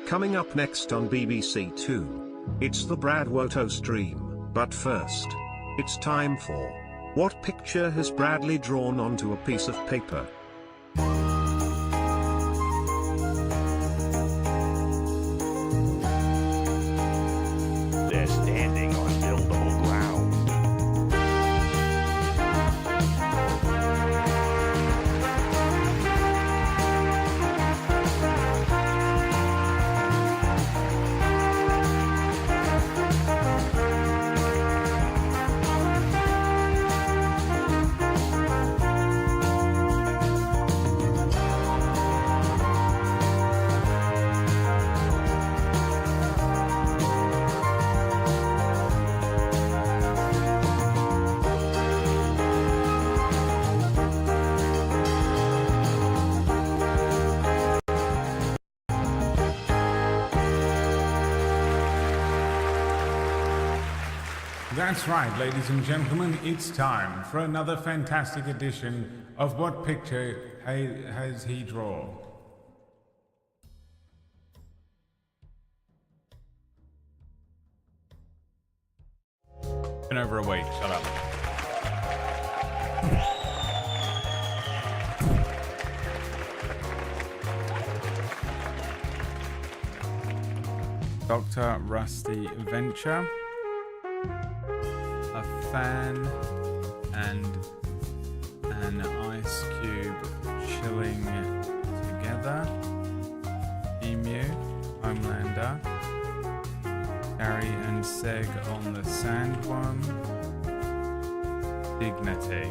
Coming up next on BBC Two, it's the Brad Woto stream, but first, it's time for What Picture Has Bradley Drawn Onto a Piece of Paper? They're standing on buildable ground. That's right, ladies and gentlemen, it's time for another fantastic edition of What Picture Has He Drawn? Been over a week, shut up. Dr. Rusty Venture. A fan and an ice cube chilling together. Emu, Homelander. Gary and Seg on the Sandworm. Dignity.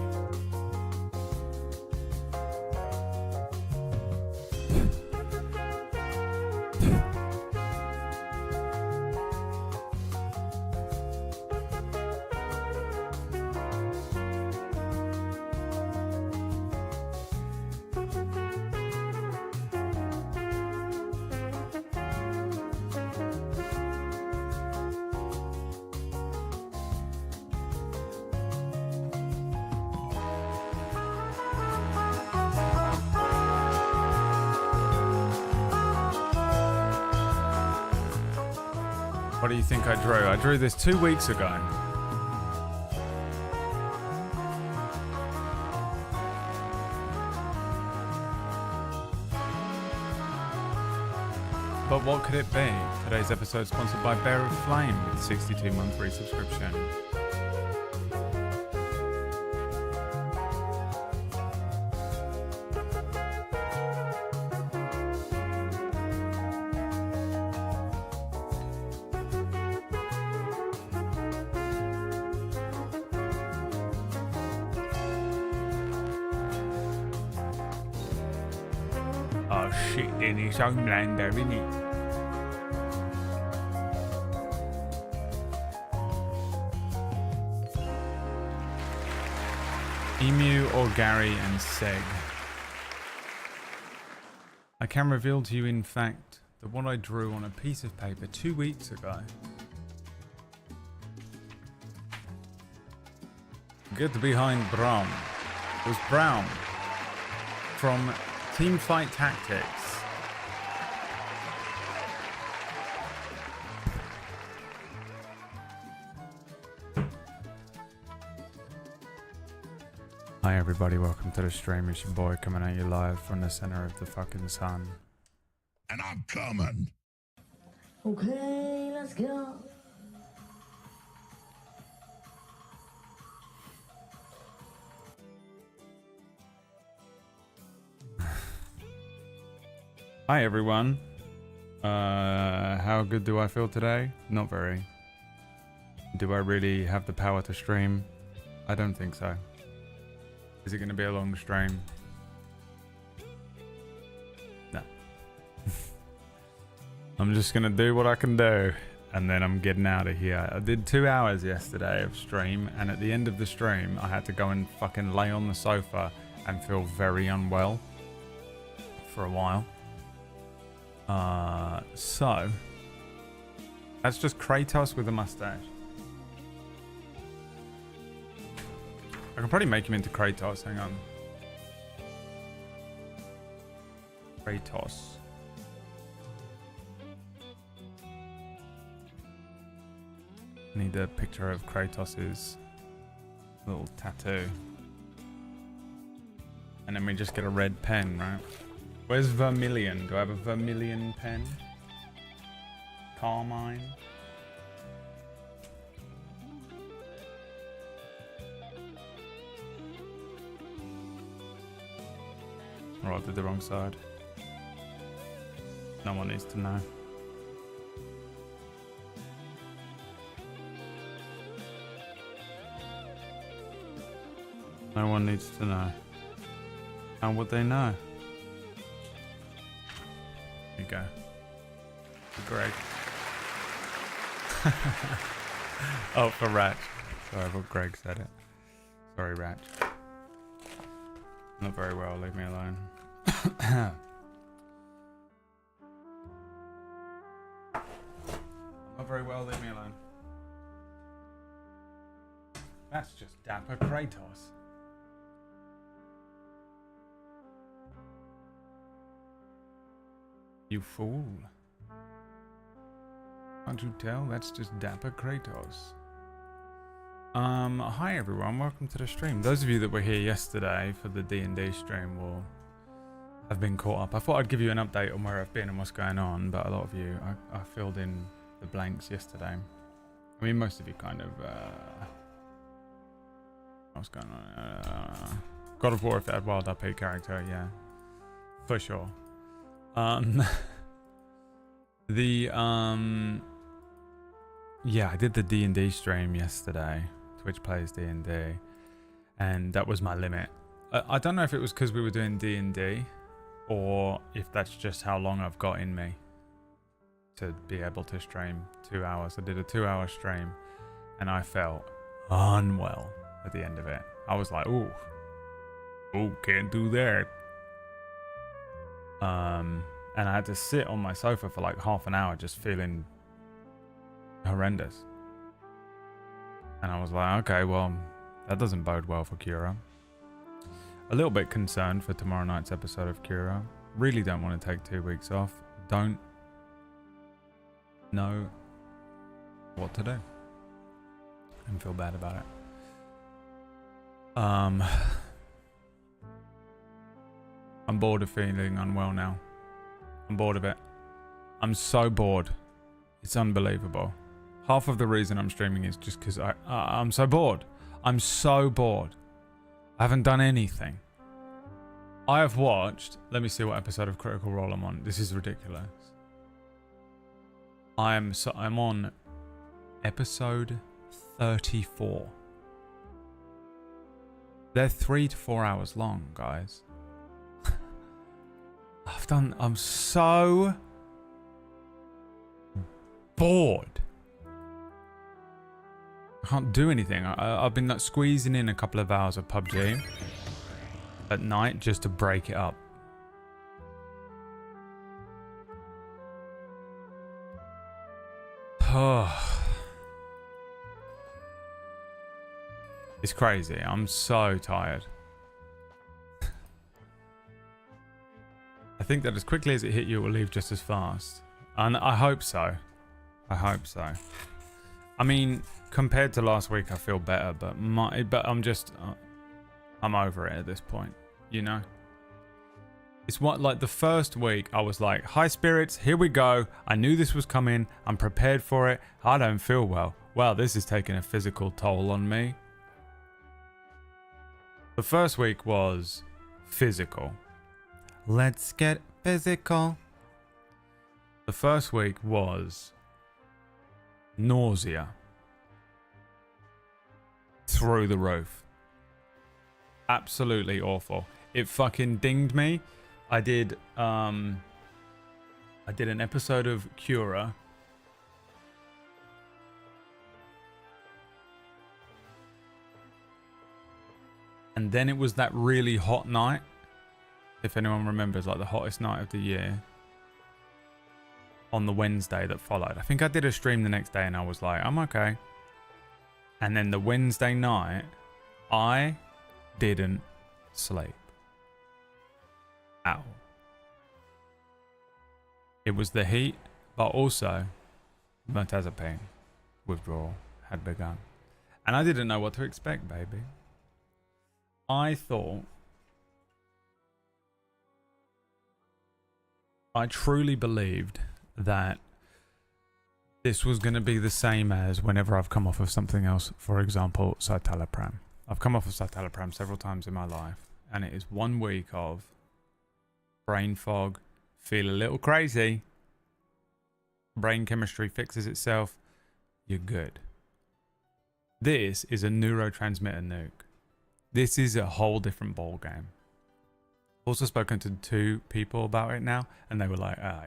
What do you think I drew? I drew this 2 weeks ago. But what could it be? Today's episode is sponsored by Bear of Flame with 62-month free subscription. Oh shit, then it's Homelander, isn't it? Emu or Gary and Seg. I can reveal to you, in fact, that what I drew on a piece of paper 2 weeks ago. Get behind Braum. Was Braum from Teamfight Tactics. Hi everybody, welcome to the stream. It's your boy coming at you live from the center of the fucking sun. And I'm coming. Okay, let's go. Hi everyone. How good do I feel today? Not very. Do I really have the power to stream? I don't think so. Is it going to be a long stream? No. I'm just going to do what I can do, and then I'm getting out of here. I did 2 hours yesterday of stream, and at the end of the stream, I had to go and fucking lay on the sofa and feel very unwell for a while. So that's just Kratos with a mustache. I can probably make him into Kratos. Hang on. Kratos. Need a picture of Kratos's little tattoo. And then we just get a red pen, right? Where's Vermilion? Do I have a Vermilion pen? Carmine? Or I did the wrong side. No one needs to know. No one needs to know. How would they know? Here you go. For Greg. Oh, for Ratch. Sorry, I thought Greg said it. Sorry, Ratch. Not very well, leave me alone. Not very well, leave me alone. That's just dapper Kratos. You fool. Can't you tell? That's just dapper Kratos. Hi everyone, welcome to the stream. Those of you that were here yesterday for the D&D stream will have been caught up. I thought I'd give you an update on where I've been and what's going on, but a lot of you, I filled in the blanks yesterday. I mean, most of you kind of, what's going on? God of War, if it had Wild RP character, yeah, for sure. Yeah, I did the D&D stream yesterday. Twitch plays D&D, and that was my limit. I don't know if it was because we were doing D&D, or if that's just how long I've got in me to be able to stream 2 hours. I did a 2-hour stream, and I felt unwell at the end of it. I was like, ooh, can't do that. And I had to sit on my sofa for like half an hour just feeling horrendous. And I was like, okay, well, that doesn't bode well for Cura. A little bit concerned for tomorrow night's episode of Cura. Really don't want to take 2 weeks off. Don't. No. what to do and feel bad about it. I'm bored of feeling unwell now. I'm bored of it. I'm so bored. It's unbelievable. Half of the reason I'm streaming is just because I'm so bored. I'm so bored. I haven't done anything. I have watched... Let me see what episode of Critical Role I'm on. This is ridiculous. I'm on episode 34. They're 3 to 4 hours long, guys. I'm so bored. I can't do anything. I've been like squeezing in a couple of hours of PUBG at night just to break it up. It's crazy. I'm so tired. I think that as quickly as it hit you, it will leave just as fast. And I hope so. I hope so. I mean, compared to last week, I feel better, but I'm just... I'm over it at this point, you know? It's what, like, the first week, I was like, high spirits, here we go. I knew this was coming. I'm prepared for it. I don't feel well. Wow, this is taking a physical toll on me. The first week was physical. Let's get physical. The first week was nausea. Through the roof. Absolutely awful. It fucking dinged me. I did an episode of Cura. And then it was that really hot night. If anyone remembers, like the hottest night of the year. On the Wednesday that followed. I think I did a stream the next day and I was like, I'm okay. And then the Wednesday night, I didn't sleep. At all. It was the heat, but also mirtazapine withdrawal had begun. And I didn't know what to expect, baby. I truly believed that this was going to be the same as whenever I've come off of something else. For example, citalopram. I've come off of citalopram several times in my life, and it is 1 week of brain fog, feel a little crazy, brain chemistry fixes itself, you're good. This is a neurotransmitter nuke. This is a whole different ball game. Also spoken to 2 people about it now, and they were like, "Ah,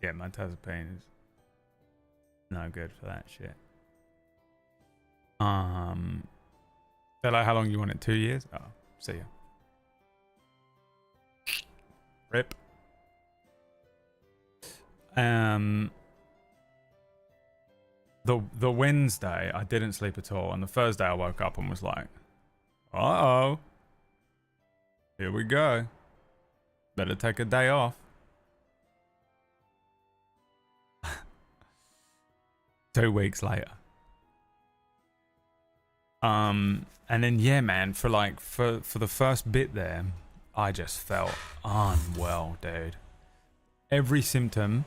yeah, mirtazapine is no good for that shit." They're like, "How long you want it? 2 years?" Oh, see ya. Rip. The Wednesday I didn't sleep at all, and the Thursday I woke up and was like, "Uh-oh. Here we go. Better take a day off." 2 weeks later. And then yeah, man, for the first bit there, I just felt unwell, dude. Every symptom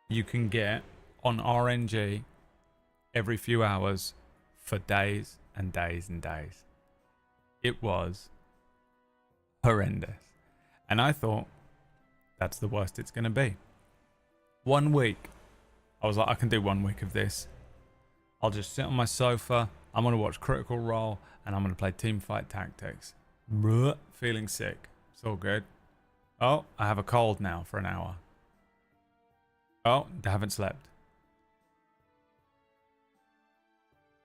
you can get on RNG every few hours for days and days and days. It was horrendous. And I thought, that's the worst it's going to be. 1 week. I was like, I can do 1 week of this. I'll just sit on my sofa. I'm going to watch Critical Role. And I'm going to play Teamfight Tactics. Bruh, feeling sick. It's all good. Oh, I have a cold now for an hour. Oh, I haven't slept.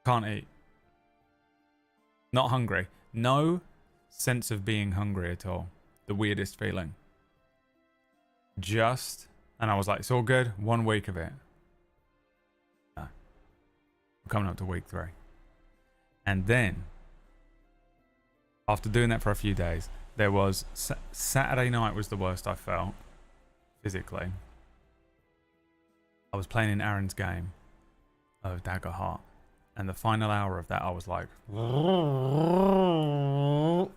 Can't eat. Not hungry. No sense of being hungry at all. The weirdest feeling. And I was like, it's all good. 1 week of it. No. I'm coming up to week 3. And then, after doing that for a few days, there was Saturday night was the worst I felt physically. I was playing in Aaron's game of Dagger Heart, and the final hour of that, I was like,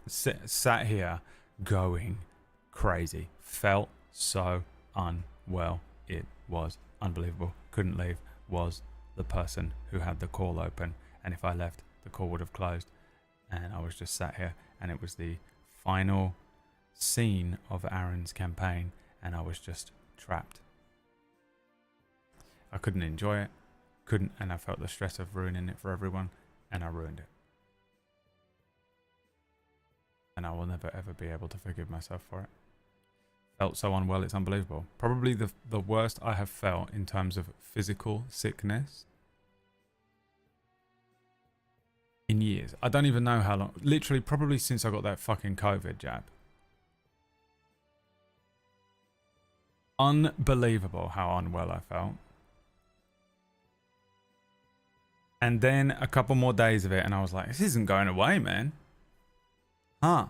sat here going crazy. Felt so unwell. It was unbelievable. Couldn't leave. Was the person who had the call open, and if I left, the call would have closed. And I was just sat here, and it was the final scene of Aaron's campaign, and I was just trapped. I couldn't enjoy it, and I felt the stress of ruining it for everyone, and I ruined it. And I will never ever be able to forgive myself for it. Felt so unwell, it's unbelievable. Probably the worst I have felt in terms of physical sickness in years. I don't even know how long. Literally, probably since I got that fucking COVID jab. Unbelievable how unwell I felt. And then a couple more days of it, and I was like, this isn't going away, man. Huh.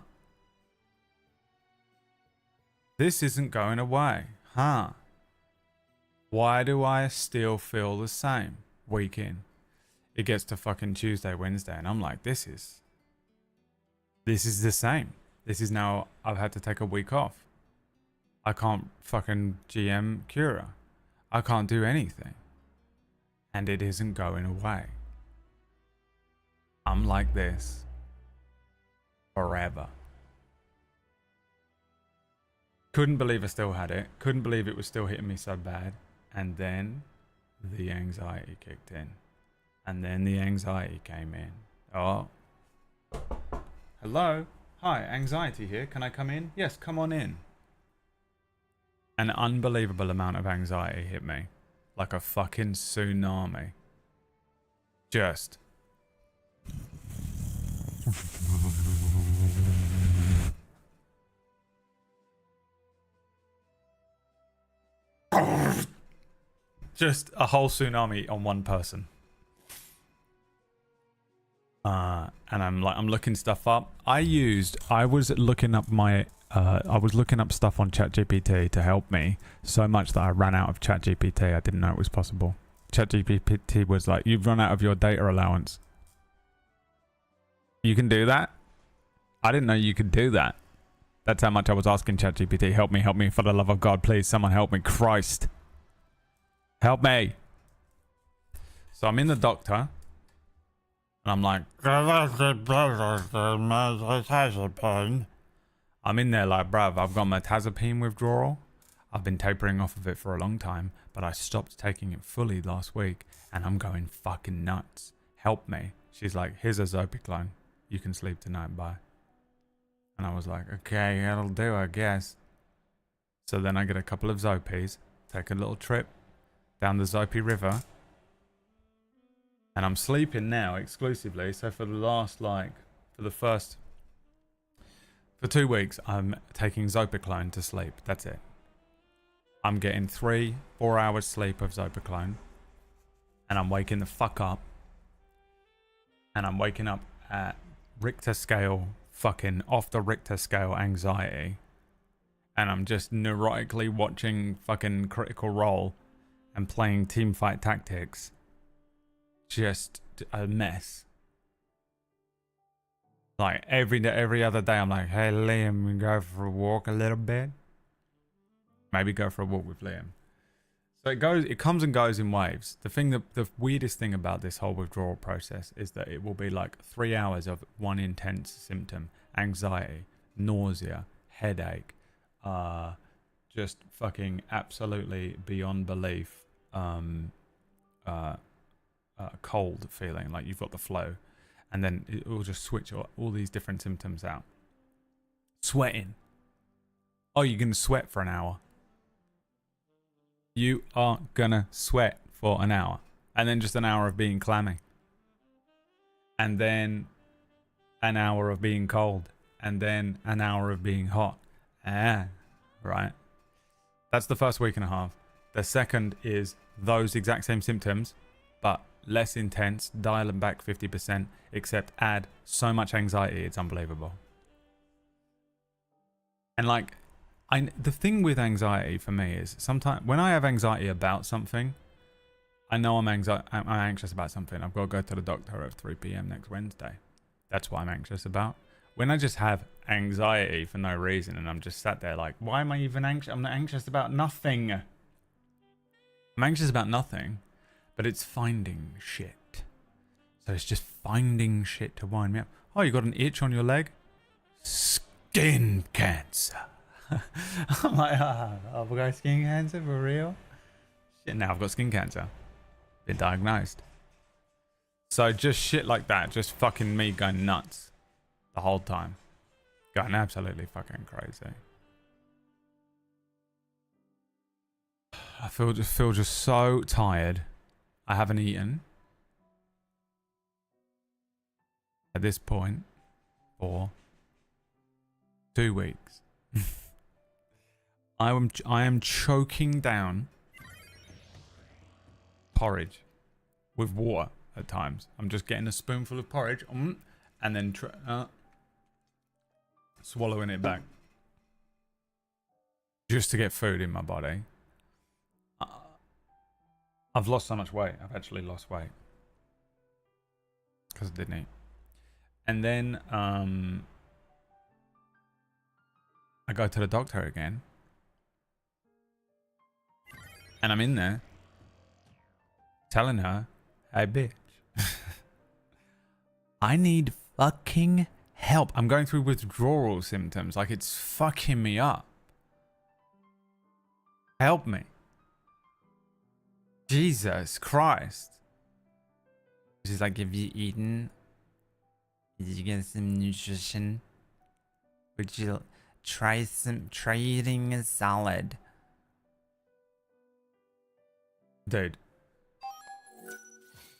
This isn't going away. Huh. Why do I still feel the same week in? It gets to fucking Tuesday, Wednesday, and I'm like, this is the same. This is now, I've had to take a week off. I can't fucking GM Cura. I can't do anything. And it isn't going away. I'm like this forever. Couldn't believe I still had it. Couldn't believe it was still hitting me so bad. And then the anxiety kicked in. And then the anxiety came in. Oh. Hello? Hi, anxiety here. Can I come in? Yes, come on in. An unbelievable amount of anxiety hit me. Like a fucking tsunami. Just. Just a whole tsunami on one person. And I'm looking stuff up. I was looking up stuff on ChatGPT to help me so much that I ran out of ChatGPT. I didn't know it was possible. ChatGPT was like, you've run out of your data allowance. You can do that? I didn't know you could do that. That's how much I was asking ChatGPT. Help me, for the love of God, please, someone help me. Christ. Help me. So I'm in the doctor. And I'm like, I'm in there like, bruv, I've got mirtazapine withdrawal. I've been tapering off of it for a long time, but I stopped taking it fully last week, and I'm going fucking nuts. Help me. She's like, here's a Zopiclone. You can sleep tonight, bye. And I was like, okay, that'll do, I guess. So then I get a couple of Zopies, take a little trip down the Zopi River, and I'm sleeping now exclusively. So for for 2 weeks, I'm taking Zopiclone to sleep. That's it. I'm getting 3-4 hours sleep of Zopiclone, and I'm waking the fuck up. And I'm waking up at Richter scale, fucking off the Richter scale anxiety. And I'm just neurotically watching fucking Critical Role and playing Teamfight Tactics. Just a mess. Like every other day, I'm like, hey Liam, we go for a walk a little bit. Maybe go for a walk with Liam. So it comes and goes in waves. The weirdest thing about this whole withdrawal process is that it will be like 3 hours of one intense symptom: anxiety, nausea, headache, just fucking absolutely beyond belief, cold feeling like you've got the flu, and then it will just switch all these different symptoms out. Sweating. Oh, you're gonna sweat for an hour. You are gonna sweat for an hour, and then just an hour of being clammy, and then an hour of being cold, and then an hour of being hot. Right. That's the first week and a half. The second is those exact same symptoms, but less intense, dial them back 50%, except add so much anxiety, it's unbelievable. And the thing with anxiety for me is sometimes when I have anxiety about something, I know I'm anxious about something. I've got to go to the doctor at 3 p.m. next Wednesday. That's what I'm anxious about. When I just have anxiety for no reason and I'm just sat there like, why am I even anxious? I'm not anxious about nothing. I'm anxious about nothing, but it's finding shit. So it's just finding shit to wind me up. Oh, you got an itch on your leg? Skin cancer. I'm like, I've got skin cancer for real? Shit, now I've got skin cancer. Been diagnosed. So just shit like that, just fucking me going nuts the whole time. Going absolutely fucking crazy. I feel just so tired. I haven't eaten at this point for 2 weeks. I am choking down porridge with water at times. I'm just getting a spoonful of porridge and then swallowing it back just to get food in my body. I've lost so much weight. I've actually lost weight because I didn't eat. And then I go to the doctor again, and I'm in there telling her, hey bitch, I need fucking help. I'm going through withdrawal symptoms. Like, it's fucking me up. Help me. Jesus Christ. She's like, have you eaten? Did you get some nutrition? Would you try eating a salad? Dude,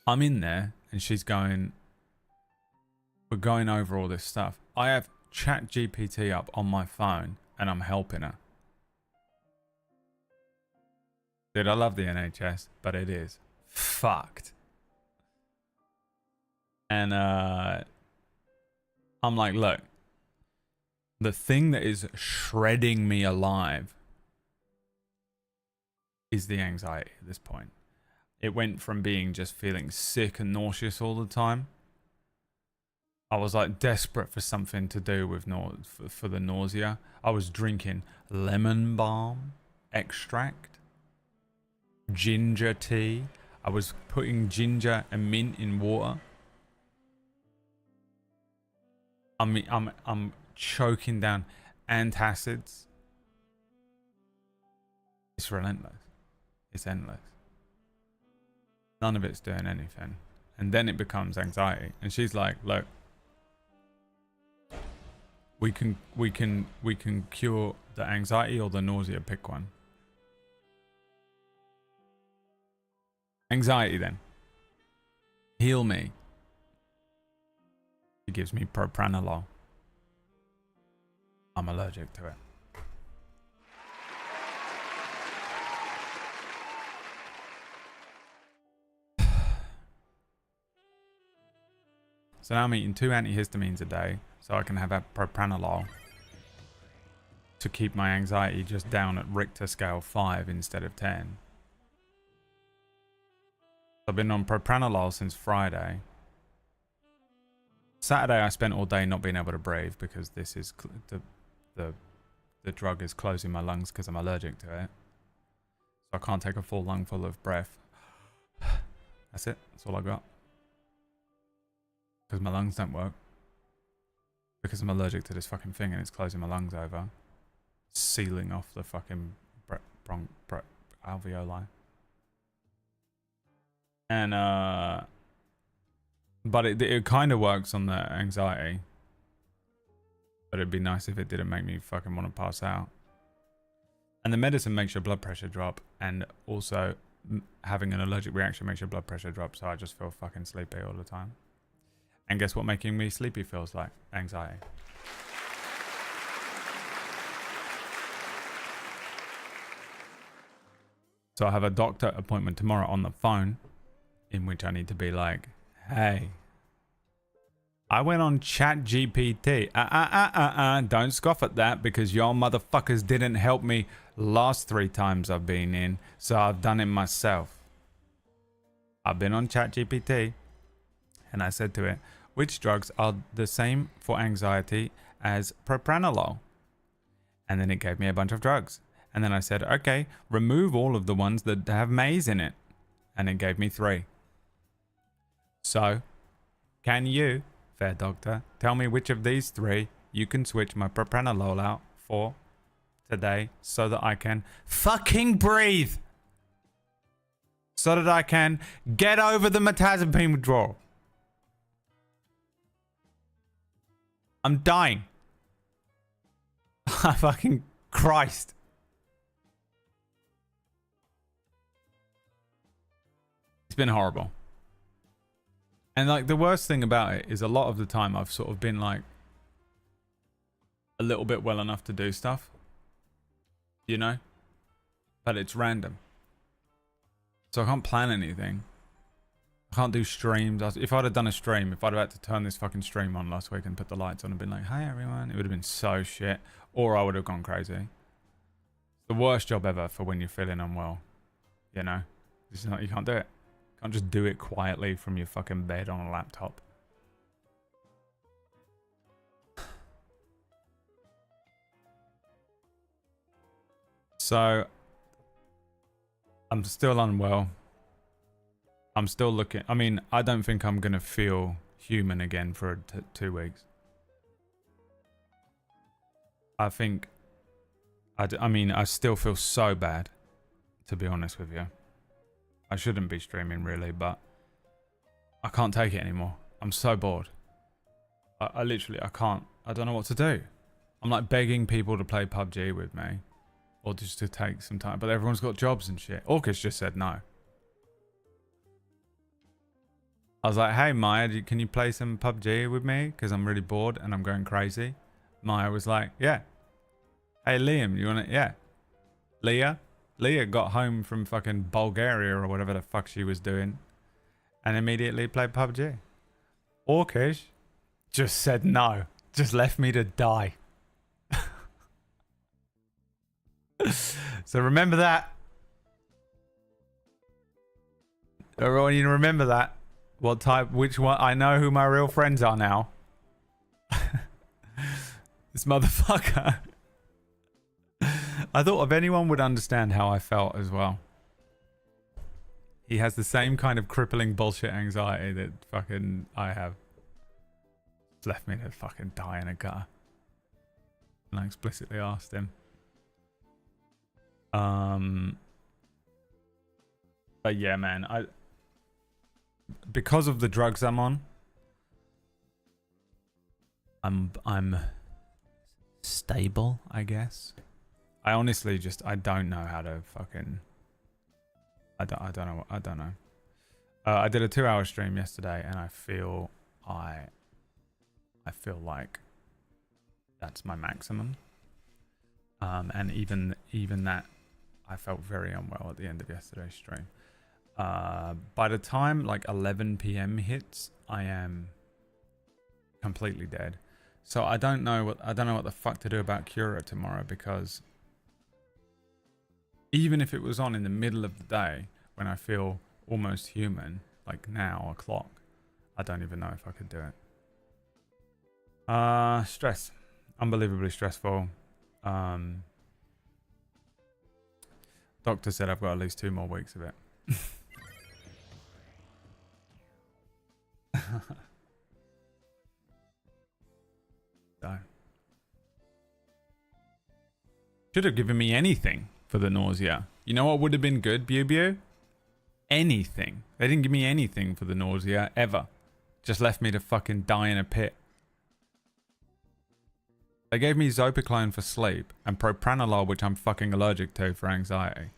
I'm in there and she's going, we're going over all this stuff. I have ChatGPT up on my phone and I'm helping her. Dude, I love the NHS, but it is fucked. And I'm like, look, the thing that is shredding me alive is the anxiety at this point. It went from being just feeling sick and nauseous all the time. I was like desperate for something to do with for the nausea. I was drinking lemon balm extract, ginger tea. I was putting ginger and mint in water. I'm choking down antacids. It's relentless. It's endless. None of it's doing anything. And then it becomes anxiety. And she's like, look, we can cure the anxiety or the nausea, pick one. Anxiety then. Heal me. She gives me propranolol. I'm allergic to it. So now I'm eating 2 antihistamines a day so I can have propranolol to keep my anxiety just down at Richter scale 5 instead of 10. I've been on propranolol since Friday. Saturday I spent all day not being able to breathe because this is the drug is closing my lungs because I'm allergic to it. So I can't take a full lungful of breath. That's it. That's all I got. Because my lungs don't work. Because I'm allergic to this fucking thing and it's closing my lungs over. Sealing off the fucking alveoli. And but it kind of works on the anxiety. But it'd be nice if it didn't make me fucking want to pass out. And the medicine makes your blood pressure drop, and also having an allergic reaction makes your blood pressure drop, so I just feel fucking sleepy all the time. And guess what making me sleepy feels like? Anxiety. So I have a doctor appointment tomorrow on the phone, in which I need to be like, hey, I went on ChatGPT. Don't scoff at that because y'all motherfuckers didn't help me last 3 times I've been in, so I've done it myself. I've been on ChatGPT and I said to it, which drugs are the same for anxiety as propranolol? And then it gave me a bunch of drugs. And then I said, okay, remove all of the ones that have maize in it. And it gave me 3. So, can you, fair doctor, tell me which of these 3 you can switch my propranolol out for today so that I can fucking breathe? So that I can get over the mirtazapine withdrawal. I'm dying. Fucking Christ. It's been horrible. And like the worst thing about it is a lot of the time I've sort of been like a little bit well enough to do stuff, you know, but it's random. So I can't plan anything. I can't do streams. If I'd have done a stream, if I'd have had to turn this fucking stream on last week and put the lights on and been like, hey everyone, it would have been so shit. Or I would have gone crazy. The worst job ever for when you're feeling unwell. You know? It's not, you can't do it. You can't just do it quietly from your fucking bed on a laptop. So, I'm still unwell. I'm still looking. I mean, I don't think I'm going to feel human again for 2 weeks. I think, I mean, I still feel so bad, to be honest with you. I shouldn't be streaming really, but I can't take it anymore. I'm so bored. I literally, I can't. I don't know what to do. I'm like begging people to play PUBG with me. Or just to take some time. But everyone's got jobs and shit. Orcus just said no. I was like, hey Maya, can you play some PUBG with me? Because I'm really bored and I'm going crazy. Maya was like, yeah. Hey Liam, you want to? Yeah. Leah got home from fucking Bulgaria or whatever the fuck she was doing. And immediately played PUBG. Orcus just said no. Just left me to die. So remember that. Everyone, you remember that. What type, which one? I know who my real friends are now. This motherfucker. I thought if anyone would understand how I felt as well. He has the same kind of crippling bullshit anxiety that fucking I have. It's left me to fucking die in a gutter. And I explicitly asked him. But yeah, man, because of the drugs I'm on, I'm stable, I guess. I honestly I don't know how to fucking, I don't know. I did a 2-hour stream yesterday and I feel like that's my maximum. And even that, I felt very unwell at the end of yesterday's stream. By the time like 11 p.m. hits, I am completely dead. So I don't know what the fuck to do about Cura tomorrow, because even if it was on in the middle of the day when I feel almost human, like now o'clock, I don't even know if I could do it. Stress, unbelievably stressful. Doctor said I've got at least 2 more weeks of it. So. Should have given me anything for the nausea. You know what would have been good, Bew? Anything. They didn't give me anything for the nausea, ever. Just left me to fucking die in a pit. They gave me Zopiclone for sleep and propranolol, which I'm fucking allergic to, for anxiety.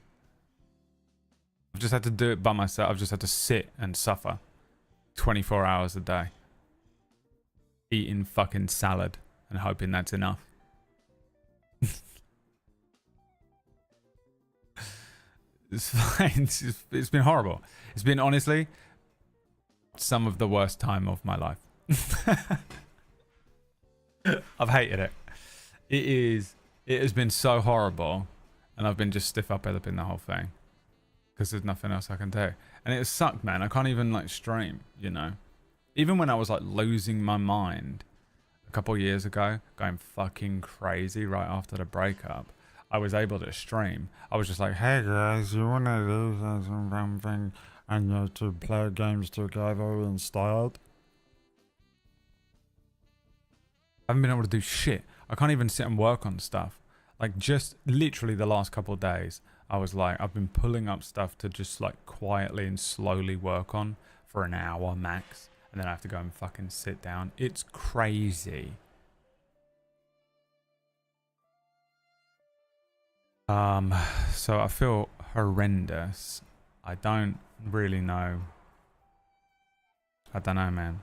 I've just had to do it by myself. I've just had to sit and suffer 24 hours a day. Eating fucking salad and hoping that's enough. It's fine. It's been horrible. It's been, honestly, some of the worst time of my life. I've hated it. It has been so horrible, and I've been just stiff upper lip in the whole thing. because there's nothing else I can do. And it sucked, man. I can't even like stream, you know. Even when I was like losing my mind a couple years ago, going fucking crazy right after the breakup, I was able to stream. I was just like, hey guys, you want to do something and you to play games together instead? I haven't been able to do shit. I can't even sit and work on stuff. Like just literally the last couple of days, I was like, I've been pulling up stuff to just like quietly and slowly work on for an hour max. And then I have to go and fucking sit down. It's crazy. So I feel horrendous. I don't really know. I don't know, man.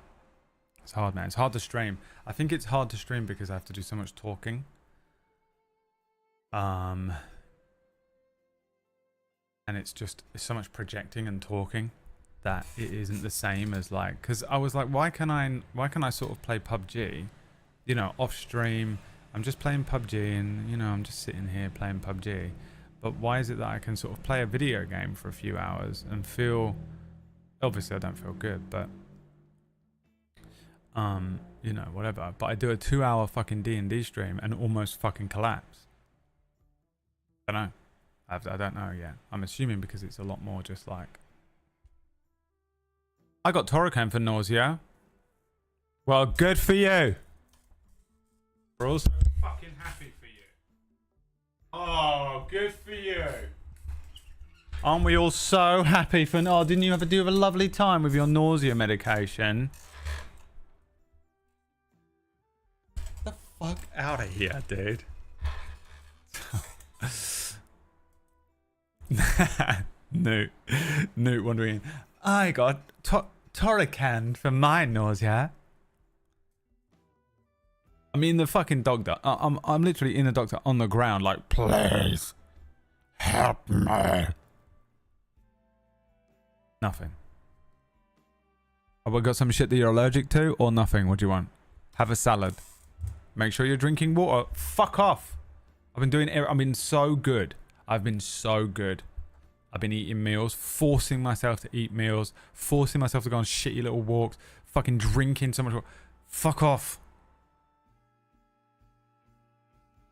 It's hard, man. It's hard to stream. I think it's hard to stream because I have to do so much talking. And it's so much projecting and talking that it isn't the same as like, because I was like, why can I sort of play PUBG, you know, off stream? I'm just playing PUBG and, you know, I'm just sitting here playing PUBG. But why is it that I can sort of play a video game for a few hours and feel, obviously I don't feel good, but, you know, whatever. But I do a 2-hour fucking D&D stream and almost fucking collapse. I don't know. I don't know yet. I'm assuming because it's a lot more just like, I got Toricane for nausea. Well, good for you. We're also fucking happy for you. Oh, good for you. Aren't we all so happy for... Oh, didn't you have a lovely time with your nausea medication? Get the fuck out of here, dude. Newt wondering, I got Toricane for my nausea. I'm in the fucking doctor. I'm literally in the doctor on the ground, like, please help me. Nothing. Have we got some shit that you're allergic to or nothing? What do you want? Have a salad. Make sure you're drinking water. Fuck off. I've been so good. I've been so good. I've been eating meals, forcing myself to eat meals, forcing myself to go on shitty little walks, fucking drinking so much water. Fuck off.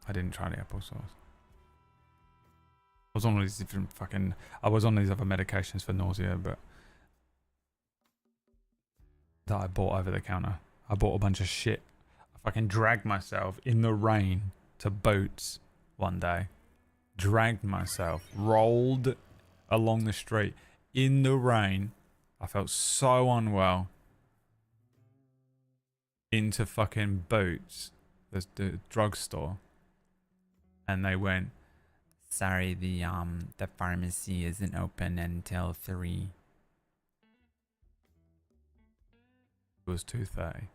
I didn't try the applesauce. I was on all these different fucking... I was on these other medications for nausea, but... that I bought over the counter. I bought a bunch of shit. I fucking dragged myself in the rain to Boots one day. Dragged myself. Rolled along the street in the rain. I felt so unwell. Into fucking Boots. The drugstore. And they went, sorry, the pharmacy isn't open until 3. It was 2:30.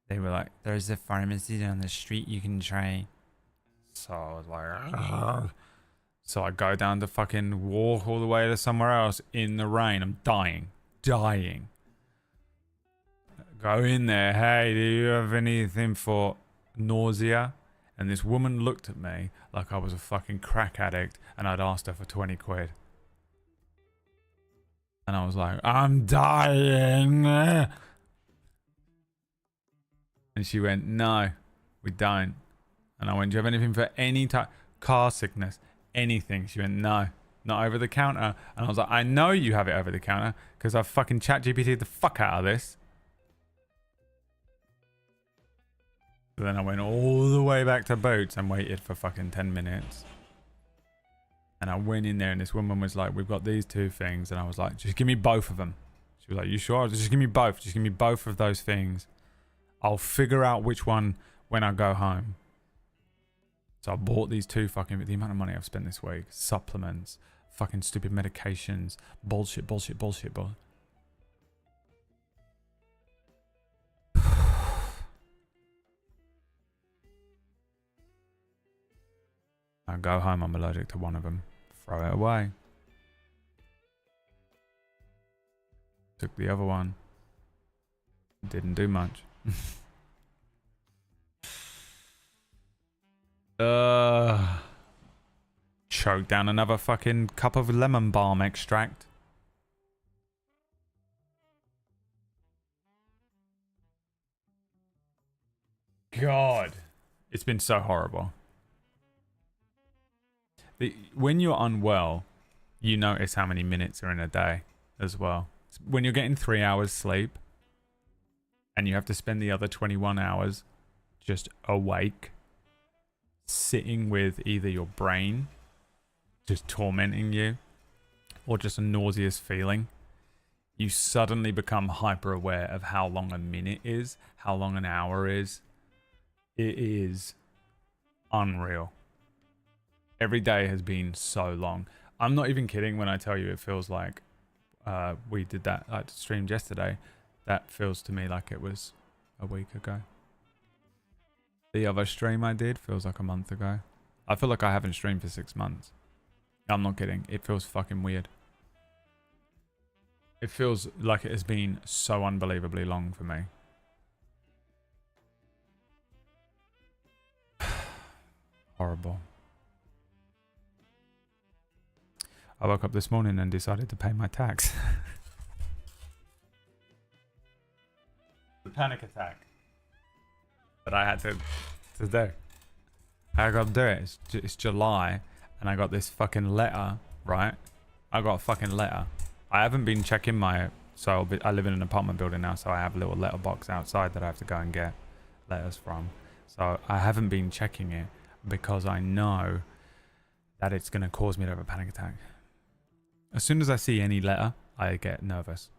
They were like, there's a pharmacy down the street you can try. So I was like, ugh. So I go down to fucking walk all the way to somewhere else in the rain. I'm dying. Go in there. Hey, do you have anything for nausea? And this woman looked at me like I was a fucking crack addict and I'd asked her for 20 quid. And I was like, I'm dying. And she went, no, we don't. And I went, do you have anything for any type, car sickness, anything? She went, no, not over the counter. And I was like, I know you have it over the counter because I've fucking ChatGPT'd the fuck out of this. So then I went all the way back to Boots and waited for fucking 10 minutes. And I went in there and this woman was like, we've got these 2 things. And I was like, just give me both of them. She was like, you sure? Just give me both. Just give me both of those things. I'll figure out which one when I go home. So I bought these 2 fucking... the amount of money I've spent this week. Supplements. Fucking stupid medications. Bullshit. I go home, I'm allergic to one of them. Throw it away. Took the other one. Didn't do much. choke down another fucking cup of lemon balm extract. God. It's been so horrible. When you're unwell, you notice how many minutes are in a day as well. When you're getting 3 hours sleep and you have to spend the other 21 hours just awake, sitting with either your brain just tormenting you or just a nauseous feeling, you suddenly become hyper aware of how long a minute is, how long an hour is. It is unreal. Every day has been so long. I'm not even kidding when I tell you it feels like we did that. I streamed yesterday. That feels to me like it was a week ago. The other stream I did feels like a month ago. I feel like I haven't streamed for 6 months. I'm not kidding. It feels fucking weird. It feels like it has been so unbelievably long for me. Horrible. I woke up this morning and decided to pay my tax. The panic attack that I had to do. I got to do it. It's July and I got this fucking letter, right? I got a fucking letter. I haven't been checking my... So I live in an apartment building now, so I have a little letter box outside that I have to go and get letters from. So I haven't been checking it because I know that it's going to cause me to have a panic attack. As soon as I see any letter, I get nervous.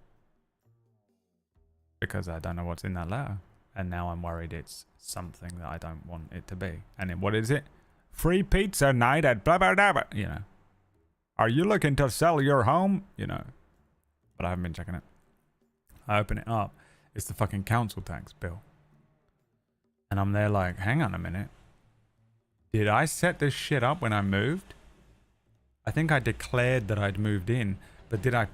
Because I don't know what's in that letter. And now I'm worried it's something that I don't want it to be. And then what is it? Free pizza night at blah, blah, blah, blah. You know. Are you looking to sell your home? You know. But I haven't been checking it. I open it up. It's the fucking council tax bill. And I'm there like, hang on a minute. Did I set this shit up when I moved? I think I declared that I'd moved in, but did I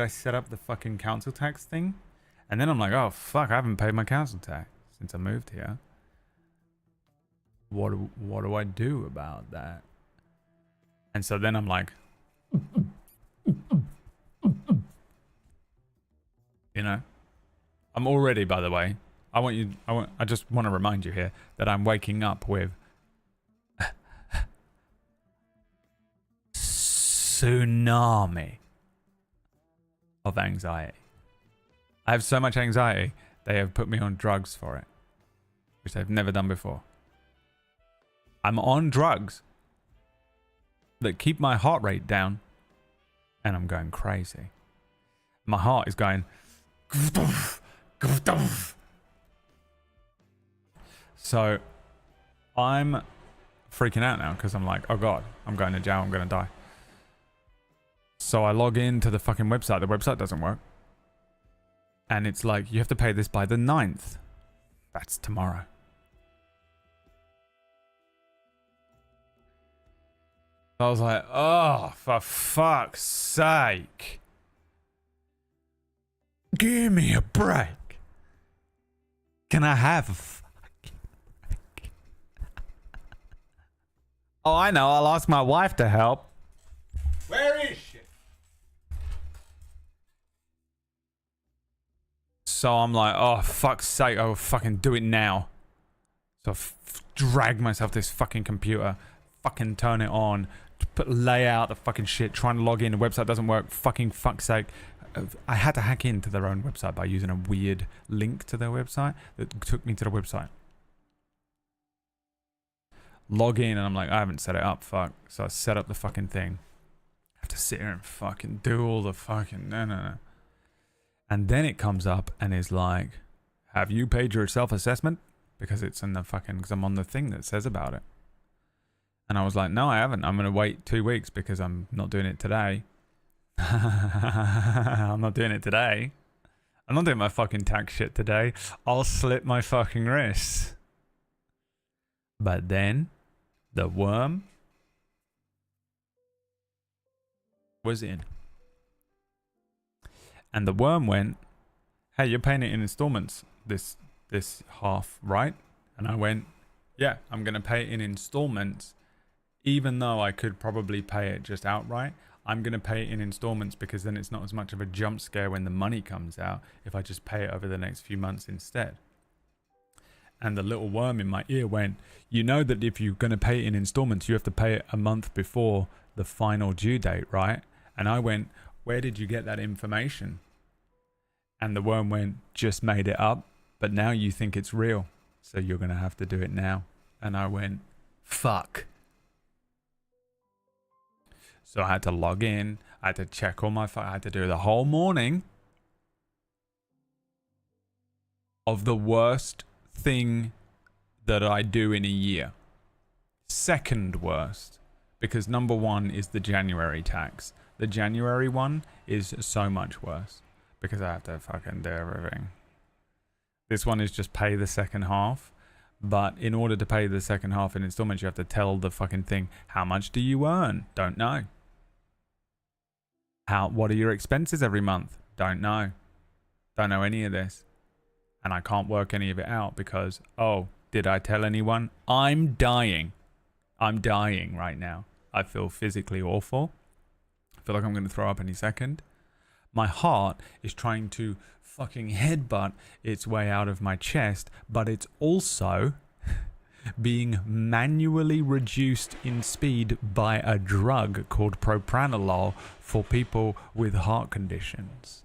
set up the fucking council tax thing? And then I'm like, oh fuck, I haven't paid my council tax since I moved here. What do I do about that? And so then I'm like, you know, I'm already, by the way, I just want to remind you here that I'm waking up with tsunami of anxiety. I have so much anxiety, they have put me on drugs for it, which they've never done before. I'm on drugs that keep my heart rate down, and I'm going crazy. My heart is going. So I'm freaking out now because I'm like, oh god, I'm going to jail, I'm going to die. So I log into the fucking website. The website doesn't work. And it's like, you have to pay this by the 9th. That's tomorrow. I was like, oh, for fuck's sake. Give me a break. Can I have a fucking break? Oh, I know. I'll ask my wife to help. Where is she? So I'm like, oh, fuck's sake, I'll fucking do it now. So I drag myself to this fucking computer, fucking turn it on, lay out the fucking shit, trying to log in, the website doesn't work, fucking fuck's sake. I had to hack into their own website by using a weird link to their website that took me to the website. Log in and I'm like, I haven't set it up, fuck. So I set up the fucking thing. I have to sit here and fucking do all the fucking, no. And then it comes up and is like, have you paid your self-assessment? Because it's in the fucking, because I'm on the thing that says about it. And I was like, no, I haven't. I'm going to wait 2 weeks because I'm not doing it today. I'm not doing it today. I'm not doing my fucking tax shit today. I'll slit my fucking wrists. But then the worm was in. And the worm went, hey, you're paying it in installments this half, right? And I went, yeah, I'm going to pay it in installments even though I could probably pay it just outright, I'm going to pay it in installments because then it's not as much of a jump scare when the money comes out if I just pay it over the next few months instead. And the little worm in my ear went, you know that if you're going to pay it in installments, you have to pay it a month before the final due date, right? And I went, where did you get that information? And the worm went, just made it up, but now you think it's real, so you're going to have to do it now. And I went, fuck. So I had to log in, I had to check all my I had to do the whole morning of the worst thing that I do in a year. Second worst, because number one is the January tax. The January one is so much worse because I have to fucking do everything. This one is just pay the second half, but in order to pay the second half in installments, you have to tell the fucking thing, how much do you earn? Don't know. What are your expenses every month? Don't know. Don't know any of this. And I can't work any of it out because, oh, did I tell anyone? I'm dying. I'm dying right now. I feel physically awful. I feel like I'm going to throw up any second. My heart is trying to fucking headbutt its way out of my chest, but it's also being manually reduced in speed by a drug called propranolol for people with heart conditions.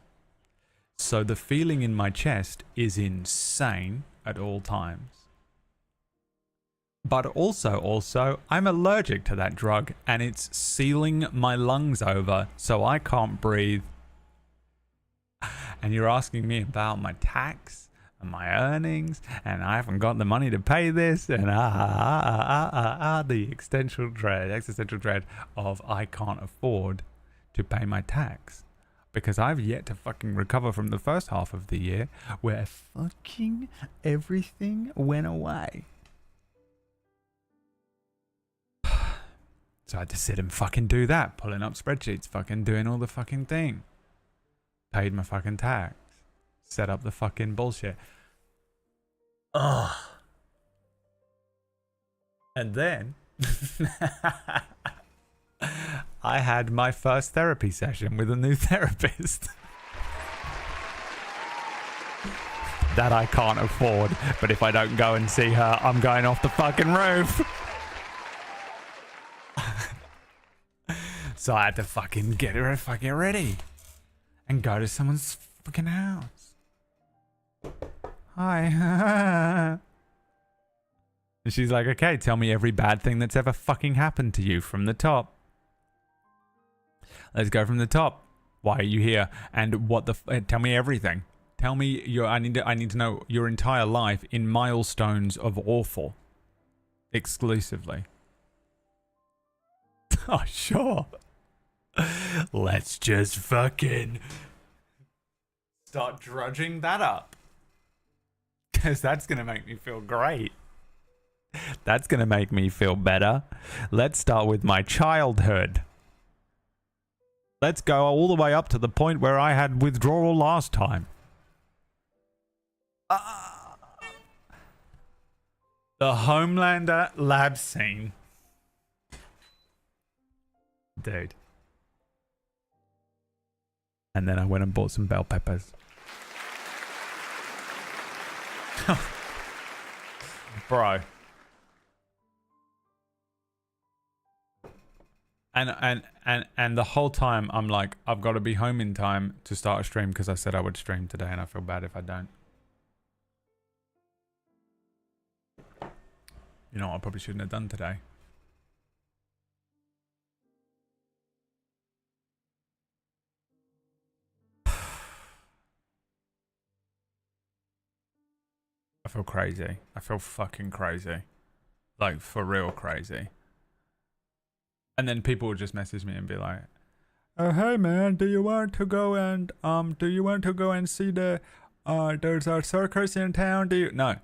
So the feeling in my chest is insane at all times. But also, I'm allergic to that drug and it's sealing my lungs over so I can't breathe. And you're asking me about my tax and my earnings and I haven't got the money to pay this and the existential dread of I can't afford to pay my tax. Because I've yet to fucking recover from the first half of the year where fucking everything went away. So I had to sit and fucking do that, pulling up spreadsheets, fucking doing all the fucking thing. Paid my fucking tax. Set up the fucking bullshit. Ugh. And then I had my first therapy session with a new therapist. That I can't afford, but if I don't go and see her, I'm going off the fucking roof. So I had to fucking get her fucking ready and go to someone's fucking house. Hi. And she's like, okay, tell me every bad thing that's ever fucking happened to you from the top. Let's go from the top. Why are you here? And what the tell me everything. Tell me I need to know your entire life in milestones of awful. Exclusively. Oh, sure. Let's just fucking start drudging that up. Because that's going to make me feel great. That's going to make me feel better. Let's start with my childhood. Let's go all the way up to the point where I had withdrawal last time. The Homelander lab scene. Dude. And then I went and bought some bell peppers. Bro. And the whole time I'm like, I've got to be home in time to start a stream because I said I would stream today and I feel bad if I don't. You know what I probably shouldn't have done today? I feel crazy. I feel fucking crazy. Like, for real crazy. And then people would just message me and be like, oh, hey man, do you want to go and see the, there's a circus in town, do you? No.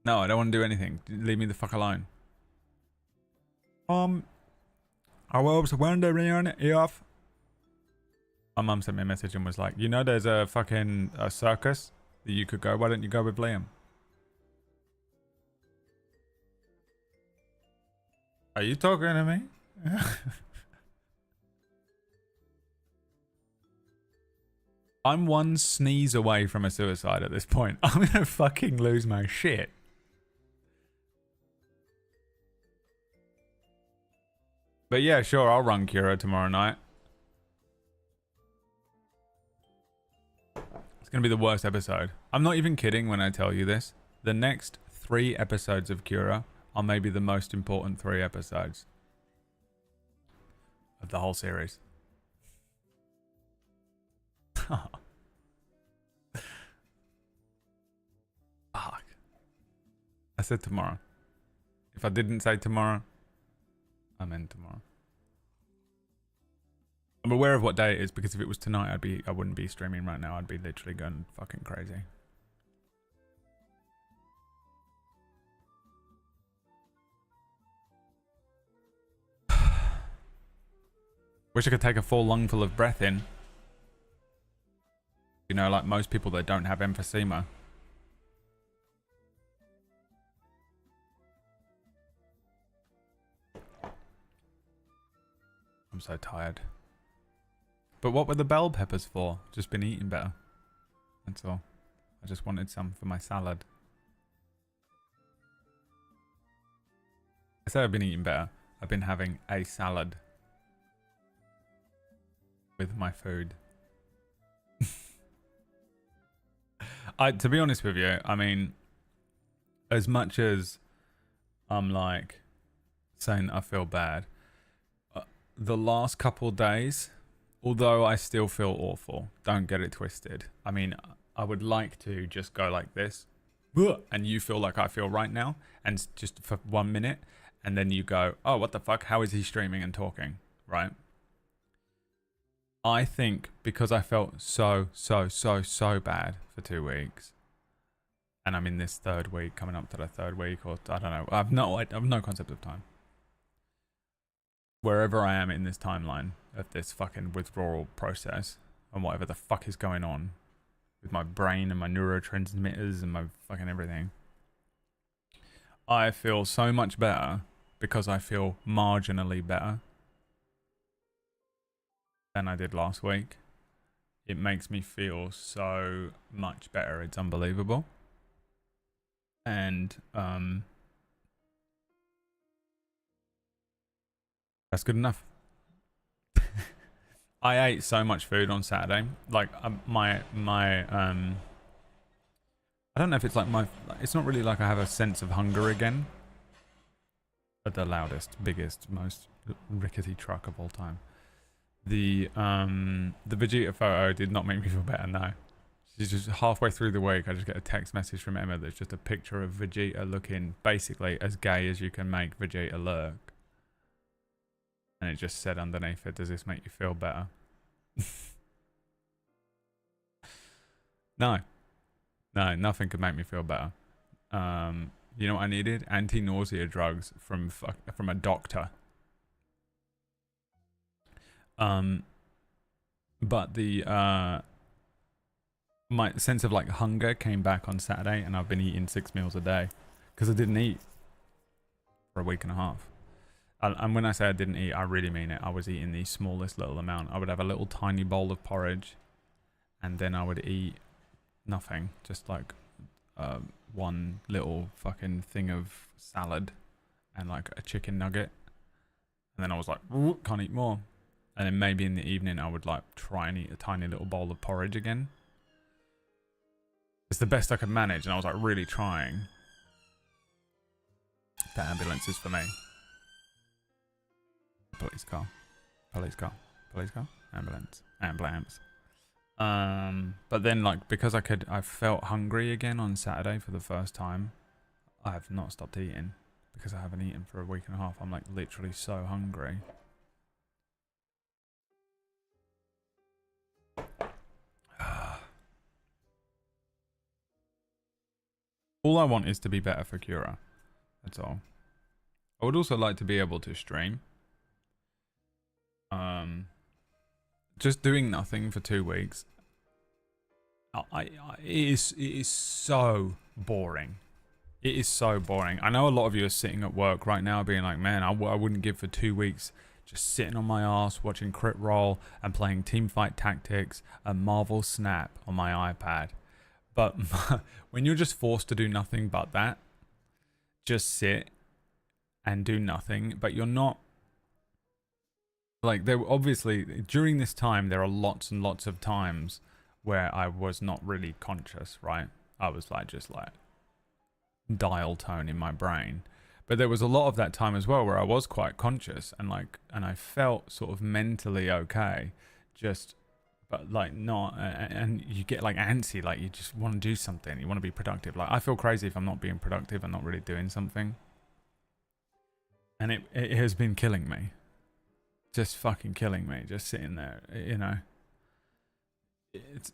No, I don't want to do anything. Leave me the fuck alone. I was wondering if... My mum sent me a message and was like, you know there's a fucking circus that you could go. Why don't you go with Liam? Are you talking to me? I'm one sneeze away from a suicide at this point. I'm gonna fucking lose my shit. But yeah, sure, I'll run Cura tomorrow night. It's gonna be the worst episode. I'm not even kidding when I tell you this. The next 3 episodes of Cura are maybe the most important 3 episodes of the whole series. Fuck. I said tomorrow. If I didn't say tomorrow, I meant tomorrow. I'm aware of what day it is because if it was tonight, I wouldn't be streaming right now. I'd be literally going fucking crazy. Wish I could take a full lungful of breath in. You know, like most people that don't have emphysema. I'm so tired. But what were the bell peppers for? Just been eating better. That's all. I just wanted some for my salad. I say I've been eating better. I've been having a salad with my food. To be honest with you, I mean, as much as I'm like saying I feel bad, the last couple days, although I still feel awful, don't get it twisted. I mean, I would like to just go like this, and you feel like I feel right now, and just for 1 minute, and then you go, oh, what the fuck? How is he streaming and talking? Right? I think because I felt so bad for 2 weeks, and I'm in this 3rd week, coming up to the 3rd week, or I don't know. I have no concept of time. Wherever I am in this timeline of this fucking withdrawal process and whatever the fuck is going on with my brain and my neurotransmitters and my fucking everything, I feel so much better because I feel marginally better than I did last week. It makes me feel so much better. It's unbelievable. And that's good enough. I ate so much food on Saturday. Like I don't know if it's like it's not really like I have a sense of hunger again. But the loudest, biggest, most rickety truck of all time. The Vegeta photo did not make me feel better, no. She's just halfway through the week, I just get a text message from Emma that's just a picture of Vegeta looking basically as gay as you can make Vegeta look. And it just said underneath it, does this make you feel better? No, nothing could make me feel better. You know what I needed? Anti-nausea drugs from a doctor. But my sense of like hunger came back on Saturday, and I've been eating 6 meals a day because I didn't eat for a week and a half. And when I say I didn't eat, I really mean it. I was eating the smallest little amount. I would have a little tiny bowl of porridge, and then I would eat nothing, just like one little fucking thing of salad and like a chicken nugget. And then I was like, can't eat more. And then maybe in the evening I would like try and eat a tiny little bowl of porridge again. It's the best I could manage, and I was like really trying. The ambulance is for me. Police car. Police car. Police car. Ambulance. Ambulance. But then like because I felt hungry again on Saturday for the first time. I have not stopped eating because I haven't eaten for a week and a half. I'm like literally so hungry. All I want is to be better for Cura. That's all. I would also like to be able to stream. Just doing nothing for 2 weeks. It is so boring. It is so boring. I know a lot of you are sitting at work right now being like, man, I wouldn't give for 2 weeks just sitting on my ass watching Crit Roll and playing Teamfight Tactics and Marvel Snap on my iPad. But when you're just forced to do nothing but that, just sit and do nothing, but you're not, like, there obviously during this time there are lots and lots of times where I was not really conscious, right? I was like just like dial tone in my brain, but there was a lot of that time as well where I was quite conscious and I felt sort of mentally okay, just but like not, and you get like antsy, like you just want to do something, you want to be productive. Like I feel crazy if I'm not being productive and not really doing something, and it has been killing me, just fucking killing me, just sitting there, you know.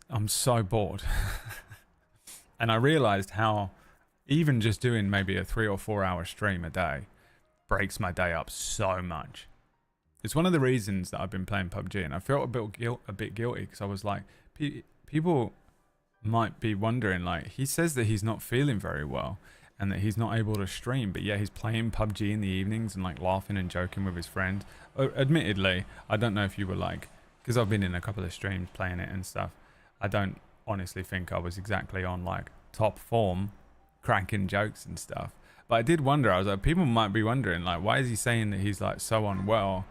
I'm so bored. And I realized how even just doing maybe a 3 or 4 hour stream a day breaks my day up so much. It's one of the reasons that I've been playing PUBG, and I felt a bit guilty because I was like, people might be wondering, like, he says that he's not feeling very well and that he's not able to stream, but yeah, he's playing PUBG in the evenings and like laughing and joking with his friend. Admittedly, I don't know if you were like, because I've been in a couple of streams playing it and stuff, I don't honestly think I was exactly on like top form cracking jokes and stuff, but I did wonder, I was like, people might be wondering like, why is he saying that he's like so unwell,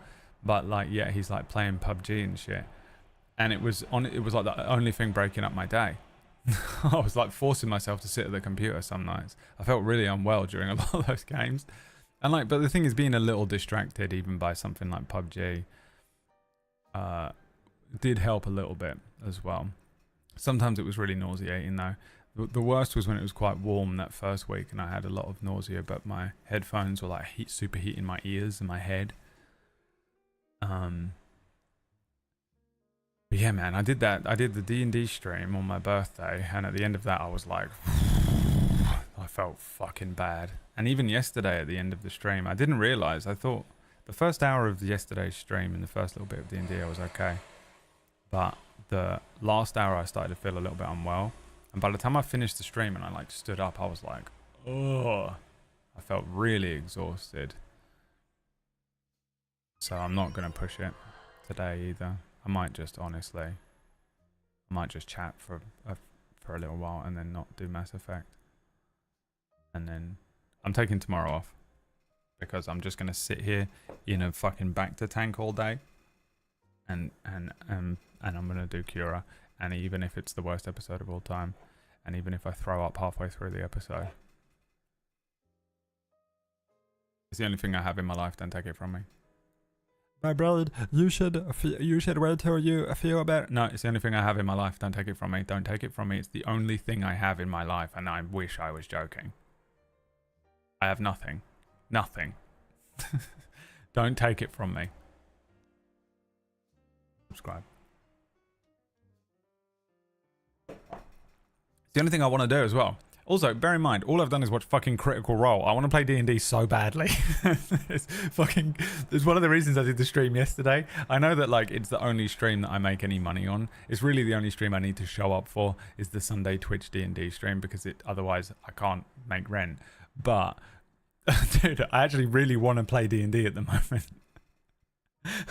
but like yeah, he's like playing PUBG and shit. And it was like the only thing breaking up my day. I was like forcing myself to sit at the computer some nights. I felt really unwell during a lot of those games, and like, but the thing is, being a little distracted even by something like PUBG did help a little bit as well. Sometimes it was really nauseating though. The worst was when it was quite warm that first week and I had a lot of nausea, but my headphones were like superheating my ears and my head. But yeah, man, I did that. I did the D&D stream on my birthday, and at the end of that I was like, I felt fucking bad. And even yesterday at the end of the stream, I didn't realize, I thought the first hour of yesterday's stream and the first little bit of D&D I was okay, but the last hour I started to feel a little bit unwell, and by the time I finished the stream and I like stood up, I was like, oh, I felt really exhausted. So I'm not gonna push it today either. I might just chat for a little while and then not do Mass Effect, and then I'm taking tomorrow off because I'm just gonna sit here in a fucking back to tank all day, and I'm gonna do Cura, and even if it's the worst episode of all time, and even if I throw up halfway through the episode, it's the only thing I have in my life. Don't take it from me. My brother, you should wait till you feel better. No, it's the only thing I have in my life. Don't take it from me. Don't take it from me. It's the only thing I have in my life, and I wish I was joking. I have nothing. Nothing. Don't take it from me. Subscribe. It's the only thing I want to do as well. Also, bear in mind, all I've done is watch fucking Critical Role. I want to play D&D so badly. It's one of the reasons I did the stream yesterday. I know that like it's the only stream that I make any money on. It's really the only stream I need to show up for is the Sunday Twitch D&D stream, because otherwise I can't make rent. But dude, I actually really want to play D&D at the moment.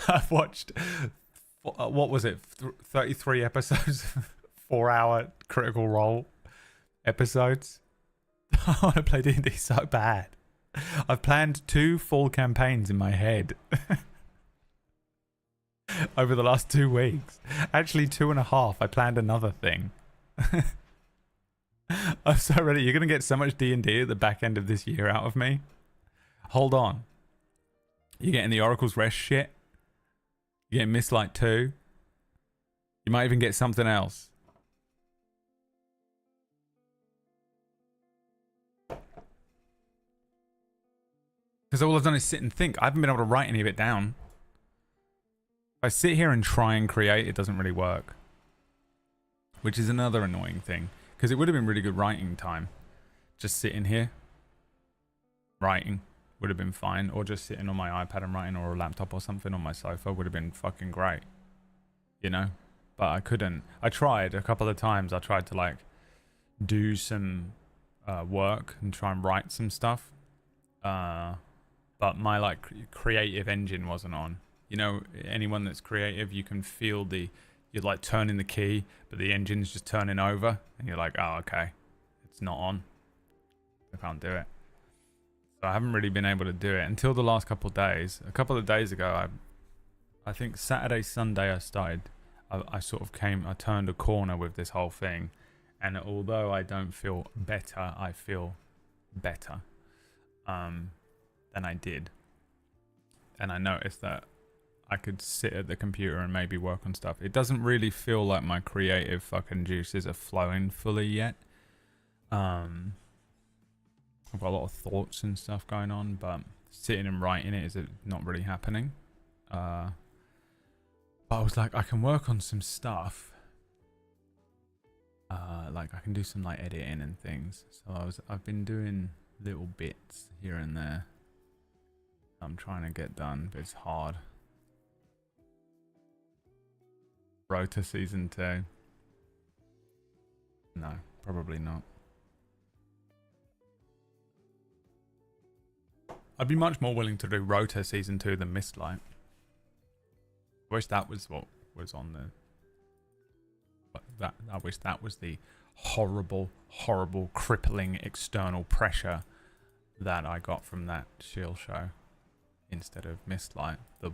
I've watched, what was it, 33 episodes, 4-hour Critical Role episodes. I want to play D&D so bad. I've planned 2 full campaigns in my head over the last 2 weeks. Actually 2.5. I planned another thing. I'm so ready. You're going to get so much D&D at the back end of this year out of me. Hold on. You're getting the Oracle's Rest shit. You're getting Mistlight 2. You might even get something else. Because all I've done is sit and think. I haven't been able to write any of it down. If I sit here and try and create, it doesn't really work. Which is another annoying thing. Because it would have been really good writing time. Just sitting here. Writing would have been fine. Or just sitting on my iPad and writing, or a laptop or something on my sofa would have been fucking great. You know? But I couldn't. I tried a couple of times. I tried to like do some work and try and write some stuff. But my like creative engine wasn't on. You know, anyone that's creative, you can feel you're like turning the key, but the engine's just turning over, and you're like, oh, okay, it's not on. I can't do it. So I haven't really been able to do it until the last couple of days. A couple of days ago, I think Saturday, Sunday, I sort of I turned a corner with this whole thing. And although I don't feel better, I feel better than I did. And I noticed that I could sit at the computer and maybe work on stuff. It doesn't really feel like my creative fucking juices are flowing fully yet. I've got a lot of thoughts and stuff going on, but sitting and writing it is not really happening. But I was like, I can work on some stuff. Like I can do some like editing and things. So I've been doing little bits here and there. I'm trying to get done, but it's hard. Rota season 2. No, probably not. I'd be much more willing to do Rota season 2 than Mistlight. I wish that was what was on the. I wish that was the horrible, crippling external pressure that I got from that Shield show instead of Mistlight. The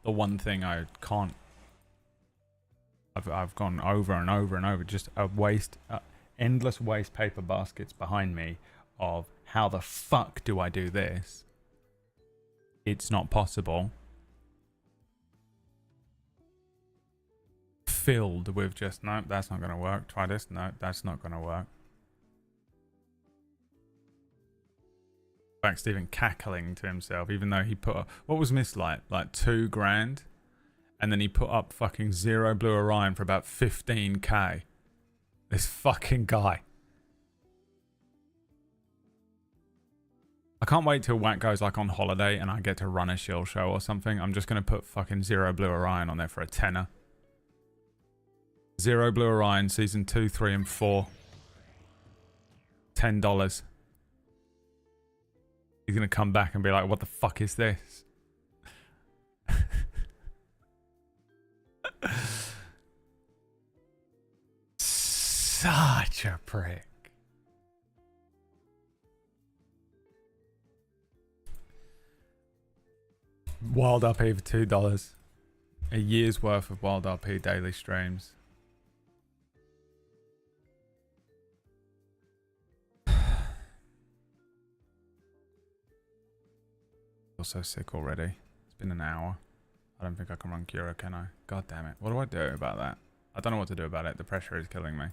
one thing I can't. I've gone over and over and over, just endless waste paper baskets behind me of how the fuck do I do this? It's not possible. Filled with just, nope, that's not going to work. Try this. Nope, that's not going to work. In fact, Stephen cackling to himself, even though he put up, what was Mistlight? Like $2,000? And then he put up fucking Zero Blue Orion for about 15k. This fucking guy. I can't wait till Wack goes like on holiday and I get to run a Shield show or something. I'm just going to put fucking Zero Blue Orion on there for a tenner. Zero Blue Orion season 2, 3 and 4. $10. He's going to come back and be like, what the fuck is this? Such a prick. Wild RP for $2. A year's worth of Wild RP daily streams. I'm so sick already. It's been an hour. I don't think I can run Cura, can I? God damn it. What do I do about that? I don't know what to do about it. The pressure is killing me.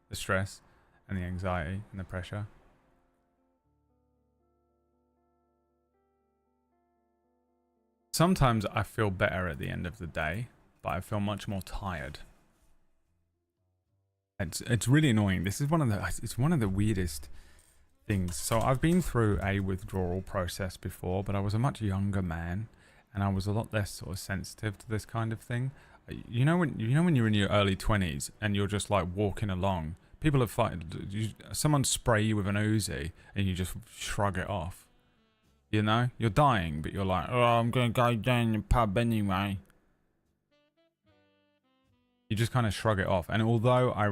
The stress and the anxiety and the pressure. Sometimes I feel better at the end of the day, but I feel much more tired. It's really annoying. This is one of the weirdest things. So I've been through a withdrawal process before, but I was a much younger man. And I was a lot less sort of sensitive to this kind of thing. You know when you're in your early 20s and you're just like walking along, people are fighting. Someone spray you with an Uzi and you just shrug it off. You know, you're dying, but you're like, oh, I'm gonna go down the pub anyway. You just kind of shrug it off. And although I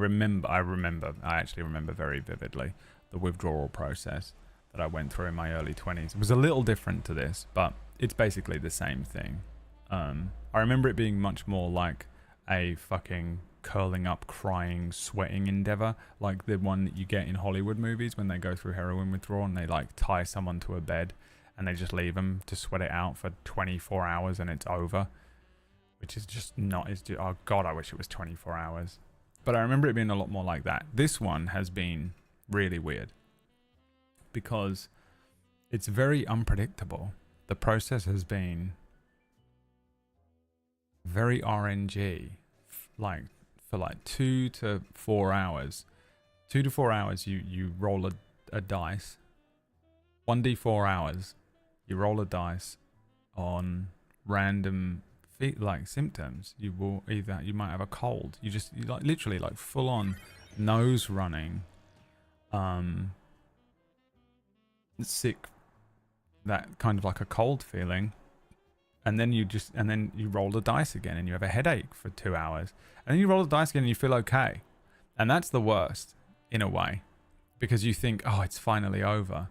actually remember very vividly the withdrawal process that I went through in my early 20s. It was a little different to this, but it's basically the same thing. I remember it being much more like a fucking curling up, crying, sweating endeavor, like the one that you get in Hollywood movies when they go through heroin withdrawal and they like tie someone to a bed and they just leave them to sweat it out for 24 hours and it's over, which is just not, oh God, I wish it was 24 hours. But I remember it being a lot more like that. This one has been really weird because it's very unpredictable. The process has been very RNG, like for like 2 to 4 hours. 2 to 4 hours, you roll a dice. 1d4 hours, you roll a dice on random like symptoms. You might have a cold. You like literally like full on nose running, sick, that kind of like a cold feeling, and then you roll the dice again and you have a headache for 2 hours, and then you roll the dice again and you feel okay. And that's the worst in a way, because you think, oh, it's finally over.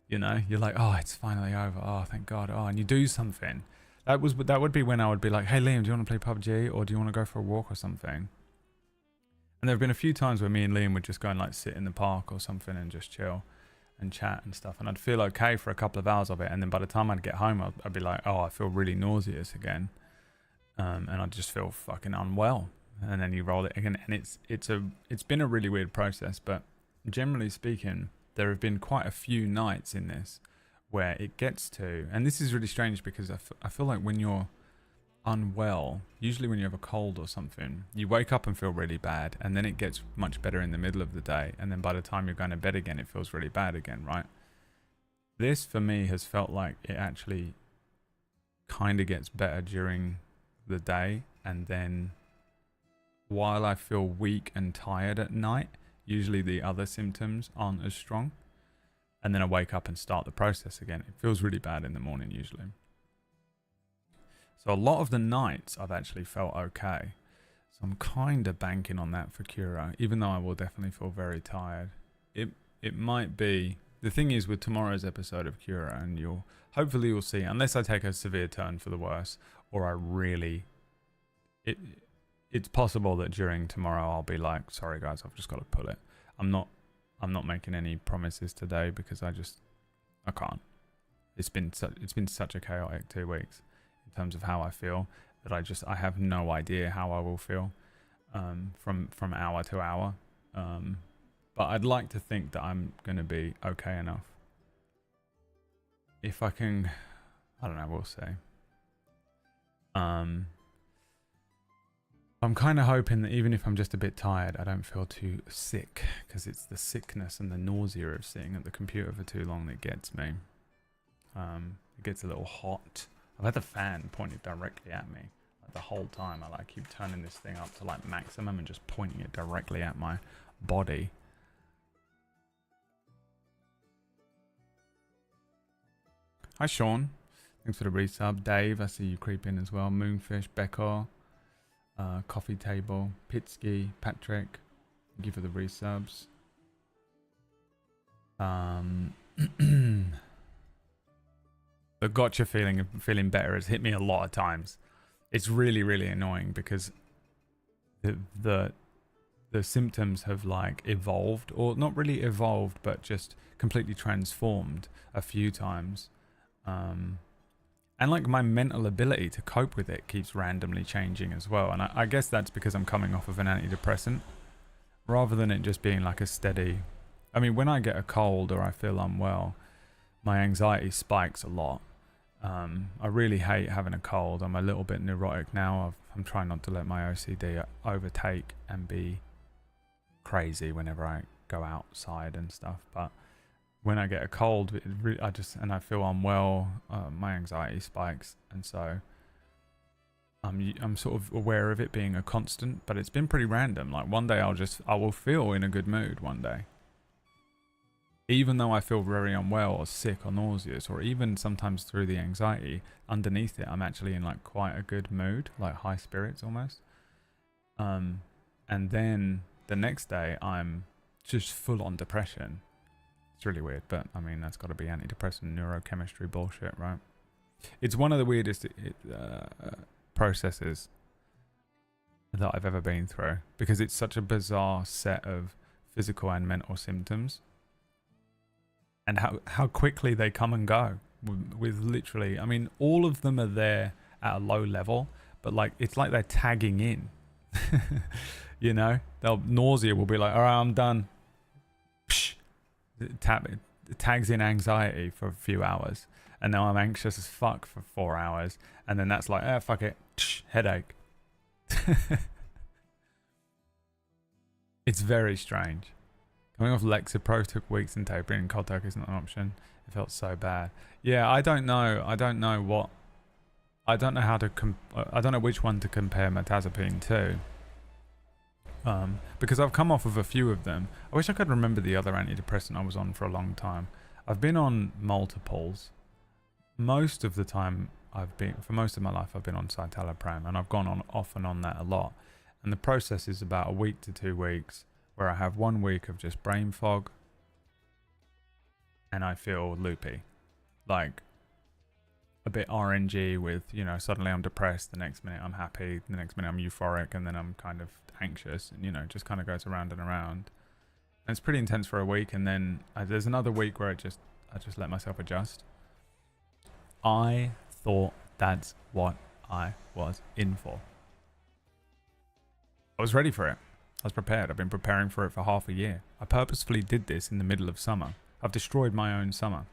You know, you're like, oh, it's finally over. Oh, thank God. Oh, and you do something. That would be when I would be like, hey, Liam, do you want to play PUBG, or do you want to go for a walk or something? And there have been a few times where me and Liam would just go and like sit in the park or something and just chill and chat and stuff. And I'd feel okay for a couple of hours of it. And then by the time I'd get home, I'd be like, oh, I feel really nauseous again. And I'd just feel fucking unwell. And then you roll it again. And it's been a really weird process. But generally speaking, there have been quite a few nights in this where it gets to, and this is really strange because I feel like when you're unwell, usually when you have a cold or something, you wake up and feel really bad, and then it gets much better in the middle of the day, and then by the time you're going to bed again, it feels really bad again, right? This for me has felt like it actually kind of gets better during the day, and then while I feel weak and tired at night, usually the other symptoms aren't as strong. And then I wake up and start the process again. It feels really bad in the morning usually. So a lot of the nights I've actually felt okay. So I'm kind of banking on that for Cura, even though I will definitely feel very tired. It might be, the thing is with tomorrow's episode of Cura, and hopefully you'll see, unless I take a severe turn for the worse, or I really, it's possible that during tomorrow I'll be like, sorry guys, I've just got to pull it. I'm not making any promises today because I can't. It's been such a chaotic 2 weeks in terms of how I feel that I have no idea how I will feel from hour to hour. But I'd like to think that I'm going to be okay enough. If I can, I don't know, we'll see. I'm kind of hoping that even if I'm just a bit tired, I don't feel too sick, because it's the sickness and the nausea of sitting at the computer for too long that gets me. It gets a little hot. I've had the fan pointed directly at me like the whole time. I like keep turning this thing up to like maximum and just pointing it directly at my body. Hi Sean, thanks for the resub. Dave, I see you creep in as well. Moonfish, Becker. Coffee Table, Pitsky, Patrick, thank you for the resubs. The gotcha feeling of feeling better has hit me a lot of times. It's really, really annoying because the symptoms have like evolved, or not really evolved, but just completely transformed a few times. And like my mental ability to cope with it keeps randomly changing as well. And I guess that's because I'm coming off of an antidepressant rather than it just being like a steady. I mean, when I get a cold or I feel unwell, my anxiety spikes a lot. I really hate having a cold. I'm a little bit neurotic now. I'm trying not to let my OCD overtake and be crazy whenever I go outside and stuff. But when I get a cold, I feel unwell, my anxiety spikes, and so I'm sort of aware of it being a constant, but it's been pretty random. Like one day I will feel in a good mood one day, even though I feel very unwell or sick or nauseous, or even sometimes through the anxiety, underneath it I'm actually in like quite a good mood, like high spirits almost. And then the next day I'm just full on depression. It's really weird, but I mean, that's got to be antidepressant neurochemistry bullshit, right? It's one of the weirdest processes that I've ever been through, because it's such a bizarre set of physical and mental symptoms, and how quickly they come and go with literally, I mean, all of them are there at a low level, but like it's like they're tagging in. You know, nausea will be like, all right, I'm done. Psh. It tags in anxiety for a few hours, and now I'm anxious as fuck for 4 hours, and then that's like, fuck it, headache. It's very strange. Coming off Lexapro took weeks, and tapering and cold turkey isn't an option. It felt so bad. Yeah, I don't know how to I don't know which one to compare mirtazapine to. because I've come off of a few of them. I wish I could remember the other antidepressant I was on for a long time. I've been on multiples. Most of the time for most of my life, I've been on citalopram, and I've gone on off and on that a lot. And the process is about a week to 2 weeks, where I have 1 week of just brain fog, and I feel loopy, like a bit RNG with, you know, suddenly I'm depressed, the next minute I'm happy, the next minute I'm euphoric, and then I'm kind of anxious, and, you know, just kind of goes around and around. And it's pretty intense for a week, and then there's another week where I just let myself adjust. I thought that's what I was in for. I was ready for it. I was prepared. I've been preparing for it for half a year. I purposefully did this in the middle of summer. I've destroyed my own summer.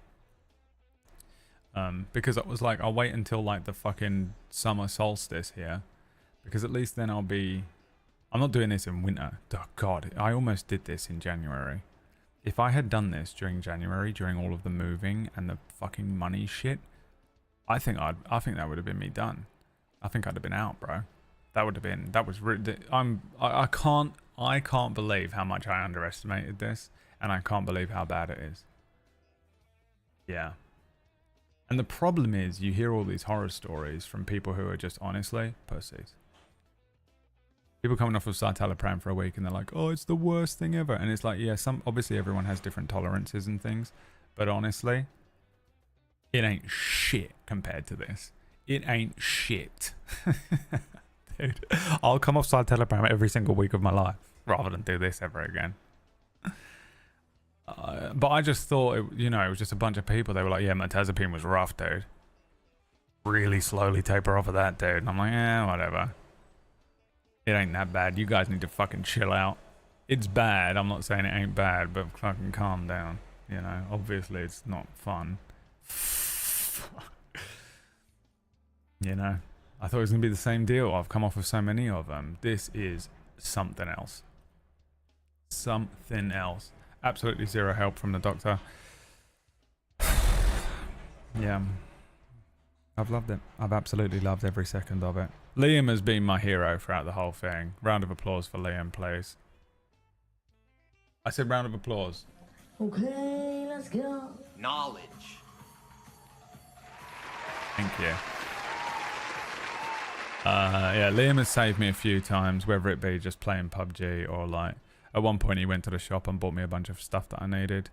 Because I was like, I'll wait until like the fucking summer solstice here, because at least then I'm not doing this in winter. Oh God, I almost did this in January. If I had done this during January, during all of the moving and the fucking money shit, I think that would have been me done. I think I'd have been out, bro. I can't believe how much I underestimated this, and I can't believe how bad it is. Yeah. And the problem is, you hear all these horror stories from people who are just honestly pussies. People coming off of citalopram for a week and they're like, oh, it's the worst thing ever. And it's like, yeah, obviously everyone has different tolerances and things, but honestly, it ain't shit compared to this. It ain't shit. Dude, I'll come off citalopram every single week of my life rather than do this ever again. But I just thought, it was just a bunch of people. They were like, yeah, mirtazapine was rough, dude. Really slowly taper off of that, dude. And I'm like, whatever. It ain't that bad. You guys need to fucking chill out. It's bad. I'm not saying it ain't bad, but fucking calm down. You know, obviously it's not fun. You know, I thought it was going to be the same deal. I've come off of so many of them. This is something else. Something else. Absolutely zero help from the doctor. Yeah. I've loved it. I've absolutely loved every second of it. Liam has been my hero throughout the whole thing. Round of applause for Liam, please. I said round of applause. Okay, let's go. Knowledge. Thank you. Yeah, Liam has saved me a few times, whether it be just playing PUBG or like, at one point he went to the shop and bought me a bunch of stuff that I needed.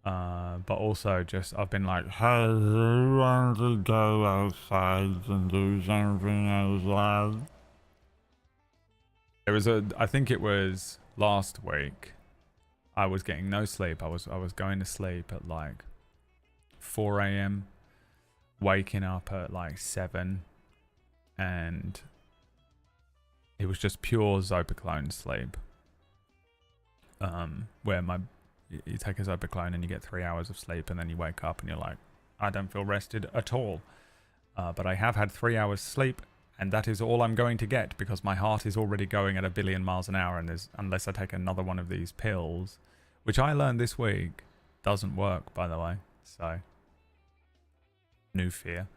But also just, I've been like, hey, you want to go outside and do something outside? I think it was last week, I was getting no sleep. I was going to sleep at like 4 a.m, waking up at like 7, and it was just pure Zopiclone sleep. Where you take a Zopiclone and you get 3 hours of sleep, and then you wake up and you're like, I don't feel rested at all. But I have had 3 hours sleep, and that is all I'm going to get, because my heart is already going at 1 billion miles an hour, and unless I take another one of these pills, which I learned this week doesn't work, by the way. So, new fear.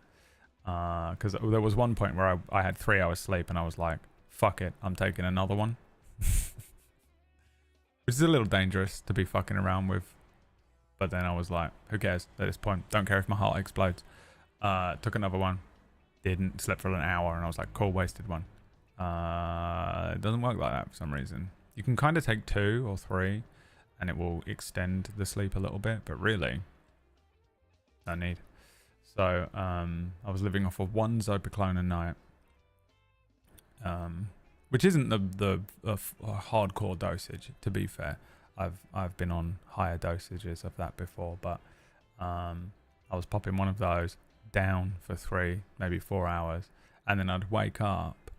Because there was one point where I had 3 hours sleep and I was like, fuck it, I'm taking another one. Which is a little dangerous to be fucking around with. But then I was like, who cares at this point? Don't care if my heart explodes. Took another one. Didn't. Slept for an hour and I was like, cool, wasted one. It doesn't work like that for some reason. You can kind of take 2 or 3 and it will extend the sleep a little bit. But really, no need. So I was living off of 1 Zopiclone a night. Which isn't the hardcore dosage, to be fair. I've been on higher dosages of that before, but I was popping one of those down for 3, maybe 4 hours, and then I'd wake up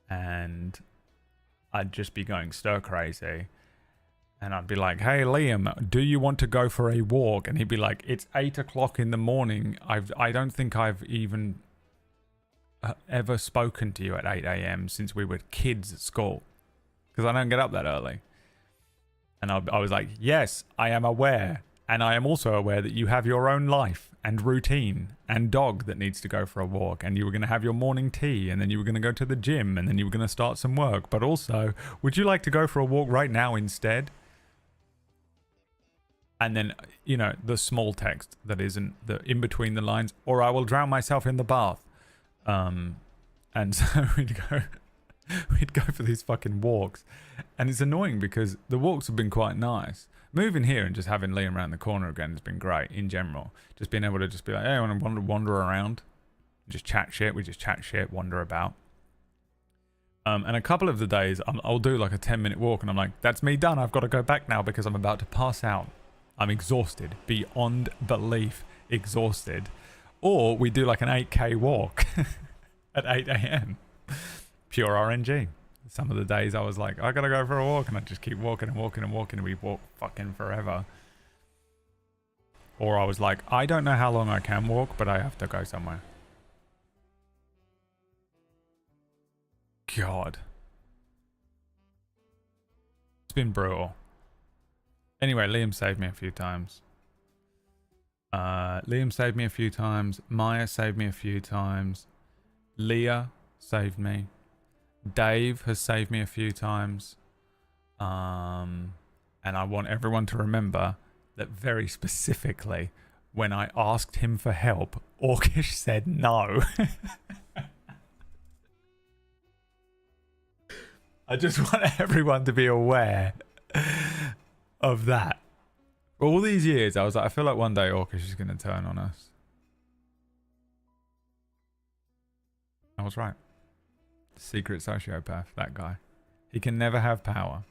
and I'd just be going stir crazy, and I'd be like, hey Liam, do you want to go for a walk? And he'd be like, it's 8 o'clock in the morning. I don't think I've even ever spoken to you at 8 a.m. since we were kids at school, because I don't get up that early. And I was like, yes, I am aware. And I am also aware that you have your own life and routine and dog that needs to go for a walk, and you were going to have your morning tea, and then you were going to go to the gym, and then you were going to start some work. But also, would you like to go for a walk right now instead? And then, you know, the small text that isn't the in between the lines, or I will drown myself in the bath. And so we'd go for these fucking walks, and it's annoying because the walks have been quite nice. Moving here and just having Liam around the corner again has been great in general. Just being able to just be like, hey, I want to wander around, just chat shit. We just chat shit, wander about. And a couple of the days I'll do like a 10-minute walk, and I'm like, that's me done. I've got to go back now because I'm about to pass out. I'm exhausted, beyond belief exhausted. Or we do like an 8k walk at 8 a.m. Pure RNG. Some of the days I was like, I gotta go for a walk, and I just keep walking and walking and walking, and we walk fucking forever. Or I was like, I don't know how long I can walk, but I have to go somewhere. God. It's been brutal. Anyway, Liam saved me a few times. Liam saved me a few times. Maya saved me a few times. Leah saved me. Dave has saved me a few times. And I want everyone to remember that very specifically, when I asked him for help, Orcish said no. I just want everyone to be aware of that. For all these years, I was like, I feel like one day Orcish is going to turn on us. I was right. Secret sociopath, that guy. He can never have power.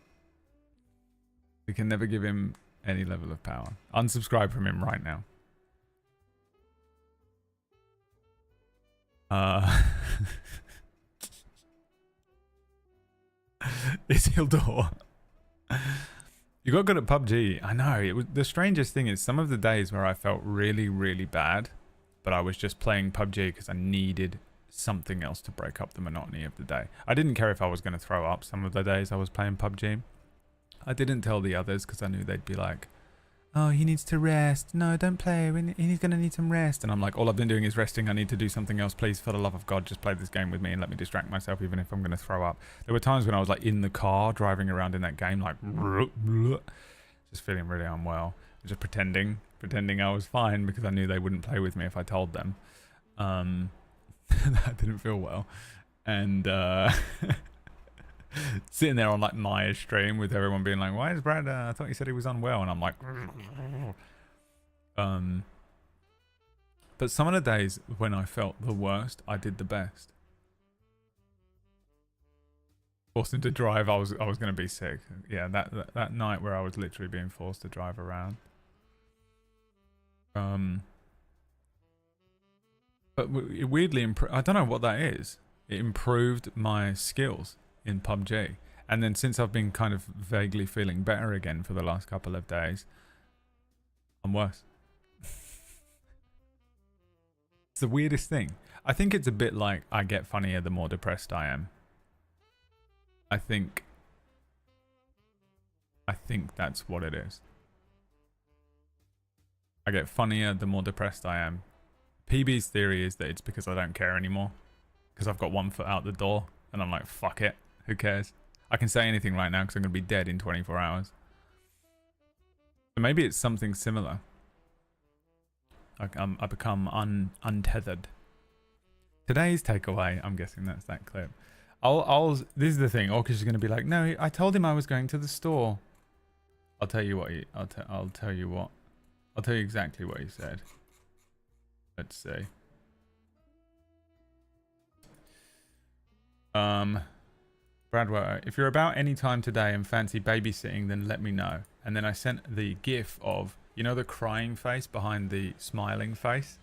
We can never give him any level of power. Unsubscribe from him right now. Isildur. You got good at PUBG. I know. It was the strangest thing is some of the days where I felt really, really bad, but I was just playing PUBG because I needed something else to break up the monotony of the day. I didn't care if I was going to throw up some of the days I was playing PUBG. I didn't tell the others because I knew they'd be like, oh, he needs to rest. No, don't play. He's going to need some rest. And I'm like, all I've been doing is resting. I need to do something else. Please, for the love of God, just play this game with me and let me distract myself even if I'm going to throw up. There were times when I was like in the car driving around in that game like just feeling really unwell. Just pretending I was fine because I knew they wouldn't play with me if I told them. That didn't feel well. And sitting there on like Maya's stream with everyone being like, why is Brad I thought he said he was unwell, and I'm like but some of the days when I felt the worst, I did the best. Forced him to drive, I was going to be sick. Yeah, that night where I was literally being forced to drive around. But it weirdly I don't know what that is. It improved my skills in PUBG. And then since I've been kind of vaguely feeling better again for the last couple of days, I'm worse. It's the weirdest thing. I think it's a bit like I get funnier the more depressed I am. I think that's what it is. I get funnier the more depressed I am. PB's theory is that it's because I don't care anymore. Because I've got one foot out the door and I'm like, fuck it. Who cares? I can say anything right now because I'm going to be dead in 24 hours. So maybe it's something similar. I become untethered. Today's takeaway, I'm guessing that's that clip. This is the thing. Orcish is going to be like, no, I told him I was going to the store. I'll tell you exactly what he said. Let's see. Bradwell, if you're about any time today and fancy babysitting, then let me know. And then I sent the gif of, you know, the crying face behind the smiling face?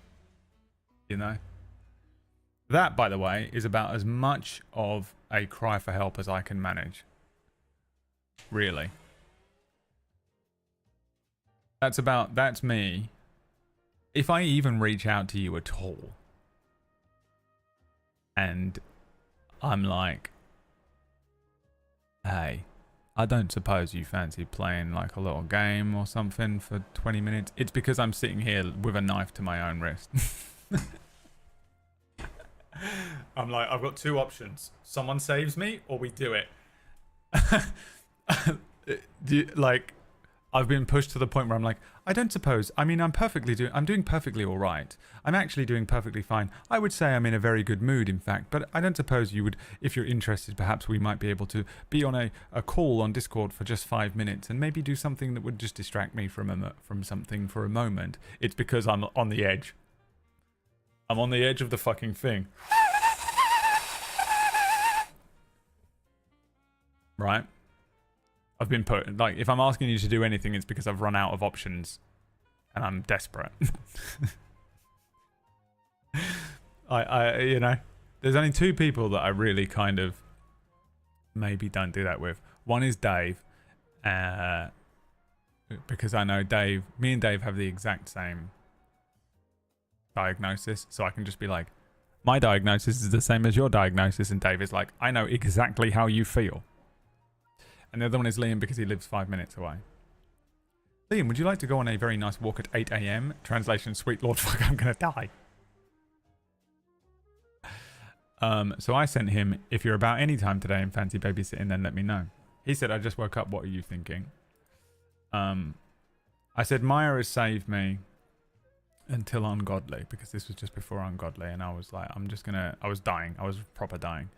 You know? That, by the way, is about as much of a cry for help as I can manage. Really. That's me. If I even reach out to you at all, and I'm like, hey, I don't suppose you fancy playing like a little game or something for 20 minutes. It's because I'm sitting here with a knife to my own wrist. I'm like, I've got two options. Someone saves me or we do it. Like, I've been pushed to the point where I'm like, I don't suppose. I mean, I'm doing perfectly all right. I'm actually doing perfectly fine. I would say I'm in a very good mood, in fact. But I don't suppose you would, if you're interested, perhaps we might be able to be on a call on Discord for just 5 minutes and maybe do something that would just distract me from something for a moment. It's because I'm on the edge. I'm on the edge of the fucking thing. Right? I've been put, like, if I'm asking you to do anything, it's because I've run out of options and I'm desperate. You know, there's only two people that I really kind of maybe don't do that with. One is Dave, because I know me and Dave have the exact same diagnosis, so I can just be like, my diagnosis is the same as your diagnosis, and Dave is like, I know exactly how you feel. And the other one is Liam because he lives 5 minutes away. Liam, would you like to go on a very nice walk at 8 a.m? Translation, sweet lord, fuck, I'm gonna die. So I sent him, if you're about any time today and fancy babysitting, then let me know. He said, I just woke up, what are you thinking? I said, Maya has saved me until Ungodly, because this was just before Ungodly, and I was like, I was dying. I was proper dying.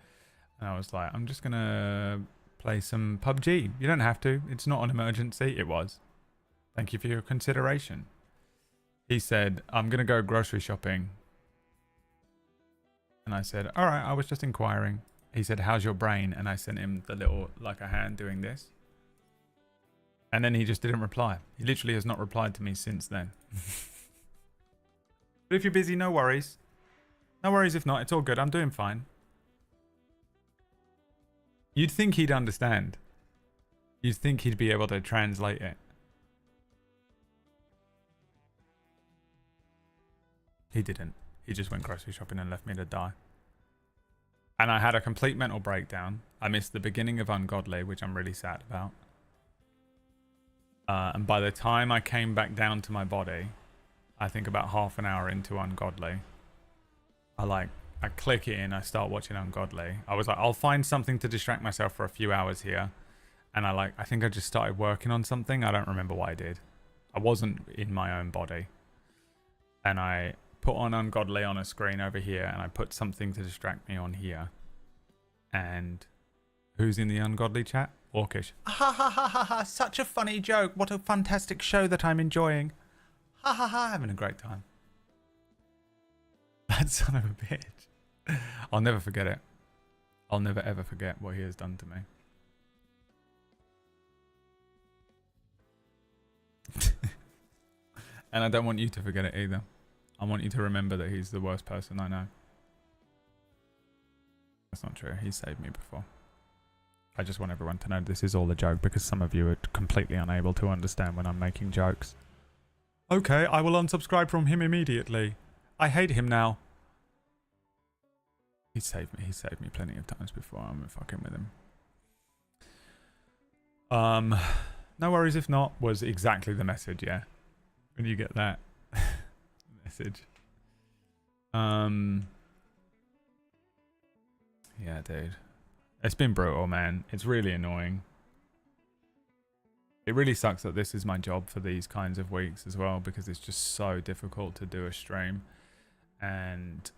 And I was like, I'm just gonna play some PUBG. You don't have to. It's not an emergency. It was. Thank you for your consideration. He said, I'm gonna go grocery shopping. And I said, all right, I was just inquiring. He said, how's your brain? And I sent him the little, like a hand doing this. And then he just didn't reply. He literally has not replied to me since then. But if you're busy, no worries. No worries if not. It's all good. I'm doing fine. You'd think he'd understand. You'd think he'd be able to translate it. He didn't. He just went grocery shopping and left me to die. And I had a complete mental breakdown. I missed the beginning of Ungodly, which I'm really sad about. And by the time I came back down to my body, I think about half an hour into Ungodly, I click it in, I start watching Ungodly. I was like, I'll find something to distract myself for a few hours here. And I think I just started working on something. I don't remember what I did. I wasn't in my own body. And I put on Ungodly on a screen over here, and I put something to distract me on here. And who's in the Ungodly chat? Orcish. Ha ha ha ha ha, such a funny joke. What a fantastic show that I'm enjoying. Ha ha ha, having a great time. That son of a bitch. I'll never forget it. I'll never ever forget what he has done to me. And I don't want you to forget it either. I want you to remember that he's the worst person I know. That's not true. He saved me before. I just want everyone to know this is all a joke, because some of you are completely unable to understand when I'm making jokes. Okay, I will unsubscribe from him immediately. I hate him now. He saved me. He saved me plenty of times before. I'm fucking with him. No worries if not was exactly the message, yeah. When you get that message. Yeah, dude. It's been brutal, man. It's really annoying. It really sucks that this is my job for these kinds of weeks as well, because it's just so difficult to do a stream. And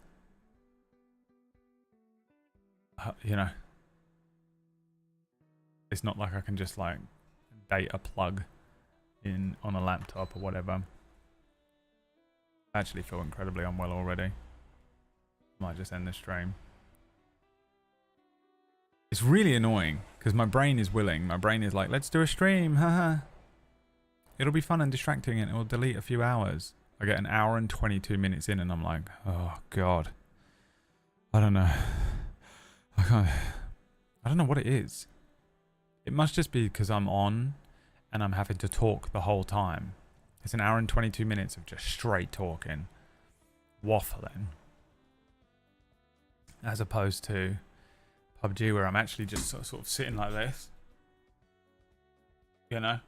you know, it's not like I can just like date a plug in on a laptop or whatever. I actually feel incredibly unwell already. Might just end the stream. It's really annoying because my brain is willing. My brain is like, let's do a stream, haha. It'll be fun and distracting, and it will delete a few hours. I get an hour and 22 minutes in and I'm like, oh god. I don't know. I don't know what it is. It must just be because I'm on and I'm having to talk the whole time. It's an hour and 22 minutes of just straight talking. Waffling. As opposed to PUBG, where I'm actually just sort of sitting like this. You know,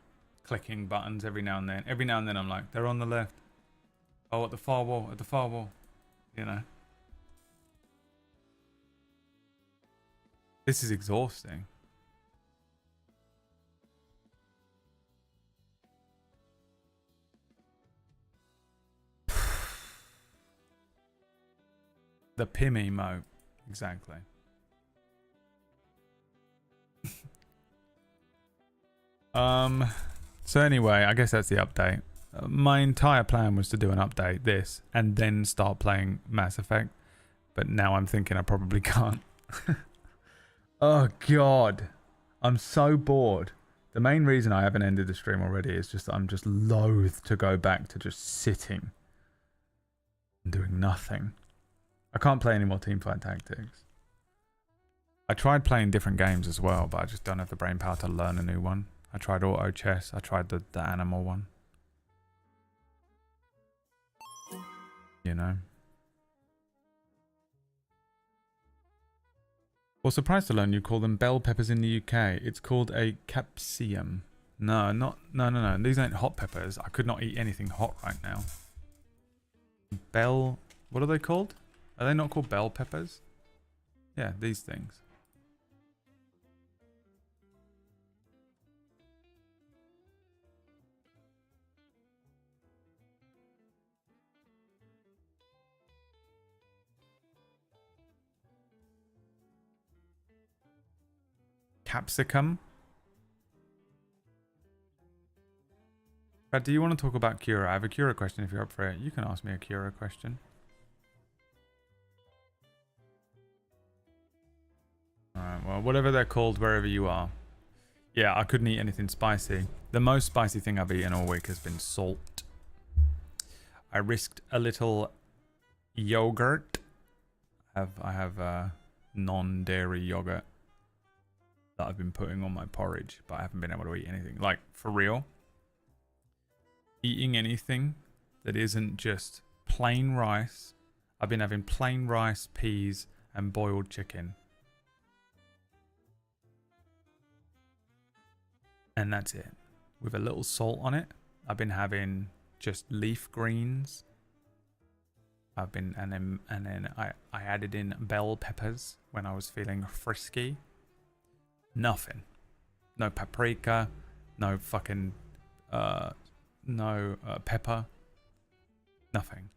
clicking buttons every now and then. Every now and then I'm like, they're on the left. Oh, at the far wall, at the far wall. You know. This is exhausting. The Pim emote. Exactly. So anyway, I guess that's the update. My entire plan was to do an update, this, and then start playing Mass Effect. But now I'm thinking I probably can't. Oh god. I'm so bored. The main reason I haven't ended the stream already is just that I'm just loath to go back to just sitting and doing nothing. I can't play any more Teamfight Tactics. I tried playing different games as well, but I just don't have the brain power to learn a new one. I tried auto chess. I tried the animal one. You know. Well, surprised to learn you call them bell peppers in the UK. It's called a capsicum. No. These ain't hot peppers. I could not eat anything hot right now. Bell... What are they called? Are they not called bell peppers? Yeah, these things. Capsicum? Brad, do you want to talk about Cura? I have a Cura question if you're up for it. You can ask me a Cura question. Alright, well, whatever they're called, wherever you are. Yeah, I couldn't eat anything spicy. The most spicy thing I've eaten all week has been salt. I risked a little yogurt. I have non-dairy yogurt that I've been putting on my porridge, but I haven't been able to eat anything. Like, for real, eating anything that isn't just plain rice. I've been having plain rice, peas, and boiled chicken. And that's it. With a little salt on it. I've been having just leaf greens. And then I added in bell peppers when I was feeling frisky. Nothing. No paprika. No fucking pepper. Nothing.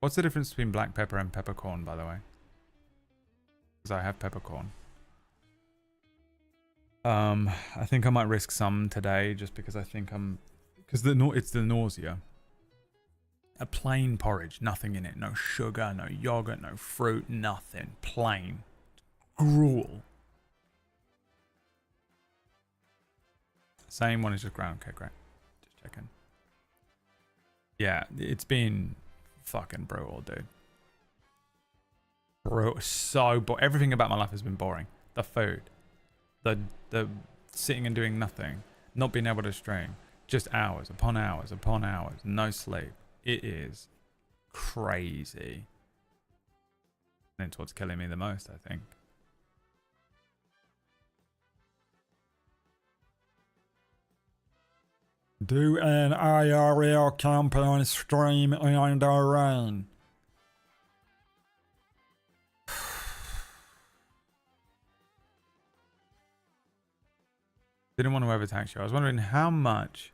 What's the difference between black pepper and peppercorn, by the way? Because I have peppercorn. I think I might risk some today just because I think because it's the nausea. A plain porridge, nothing in it, no sugar, no yogurt, no fruit, nothing. Plain. Gruel. Same one is just ground. Okay, great. Just checking. Yeah, it's been fucking brutal, dude. So everything about my life has been boring. The food. The sitting and doing nothing. Not being able to stream. Just hours upon hours upon hours. No sleep. It is crazy. And it's what's killing me the most, I think. Do an IRL campaign stream in the rain. Didn't want to overtax you. I was wondering how much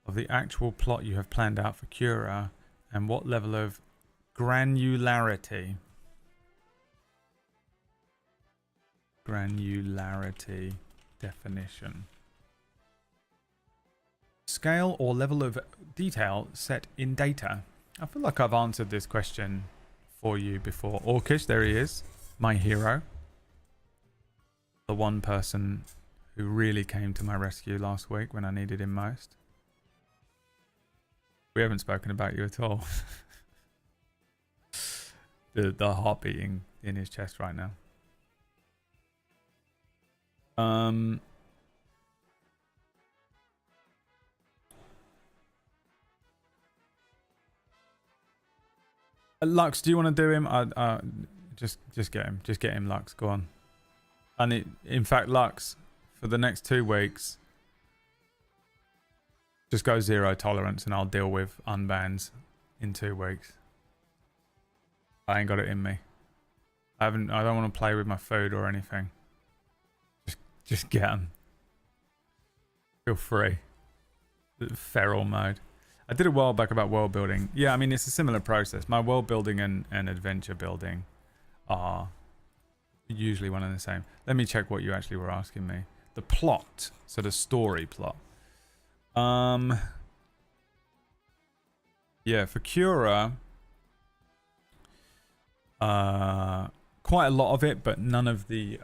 of the actual plot you have planned out for Cura and what level of granularity definition. Scale or level of detail set in data. I feel like I've answered this question for you before. Orkish, there he is. My hero. The one person who really came to my rescue last week when I needed him most. We haven't spoken about you at all. the heart beating in his chest right now. Lux, do you want to do him? Just get him. Just get him, Lux. Go on. And in fact, Lux, for the next 2 weeks, Just go 0 tolerance and I'll deal with unbans in 2 weeks. I ain't got it in me. I don't want to play with my food or anything. Just get them. Feel free. Feral mode. I did a while back about world building. Yeah, I mean, it's a similar process. My world building and adventure building are usually one and the same. Let me check what you actually were asking me. The plot. So the story plot. Yeah, for Cura, quite a lot of it, but none of the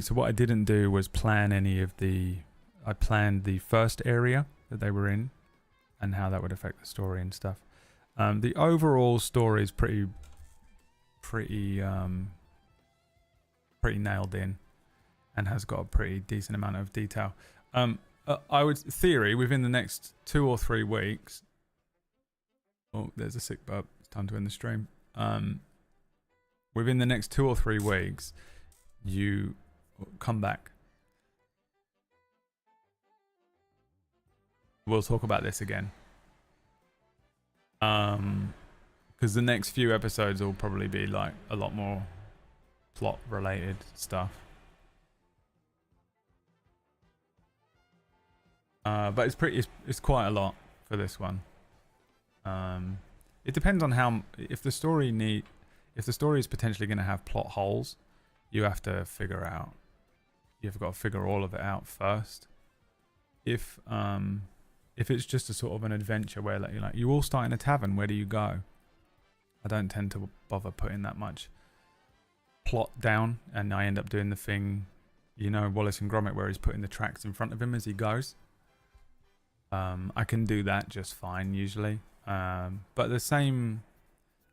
so what I didn't do was plan any of the, I planned the first area that they were in and how that would affect the story and stuff. The overall story is pretty nailed in and has got a pretty decent amount of detail. I would theory within the next 2 or 3 weeks. Oh, there's a sick burp. It's time to end the stream. Within the next 2 or 3 weeks, you come back. We'll talk about this again. Because the next few episodes will probably be like a lot more plot related stuff. But it's quite a lot for this one. It depends on how, if the story is potentially going to have plot holes, you have to figure out, you've got to figure all of it out first. If it's just a sort of an adventure where like you all start in a tavern, where do you go? I don't tend to bother putting that much plot down, and I end up doing the thing, Wallace and Gromit, where he's putting the tracks in front of him as he goes. I can do that just fine usually. But the same,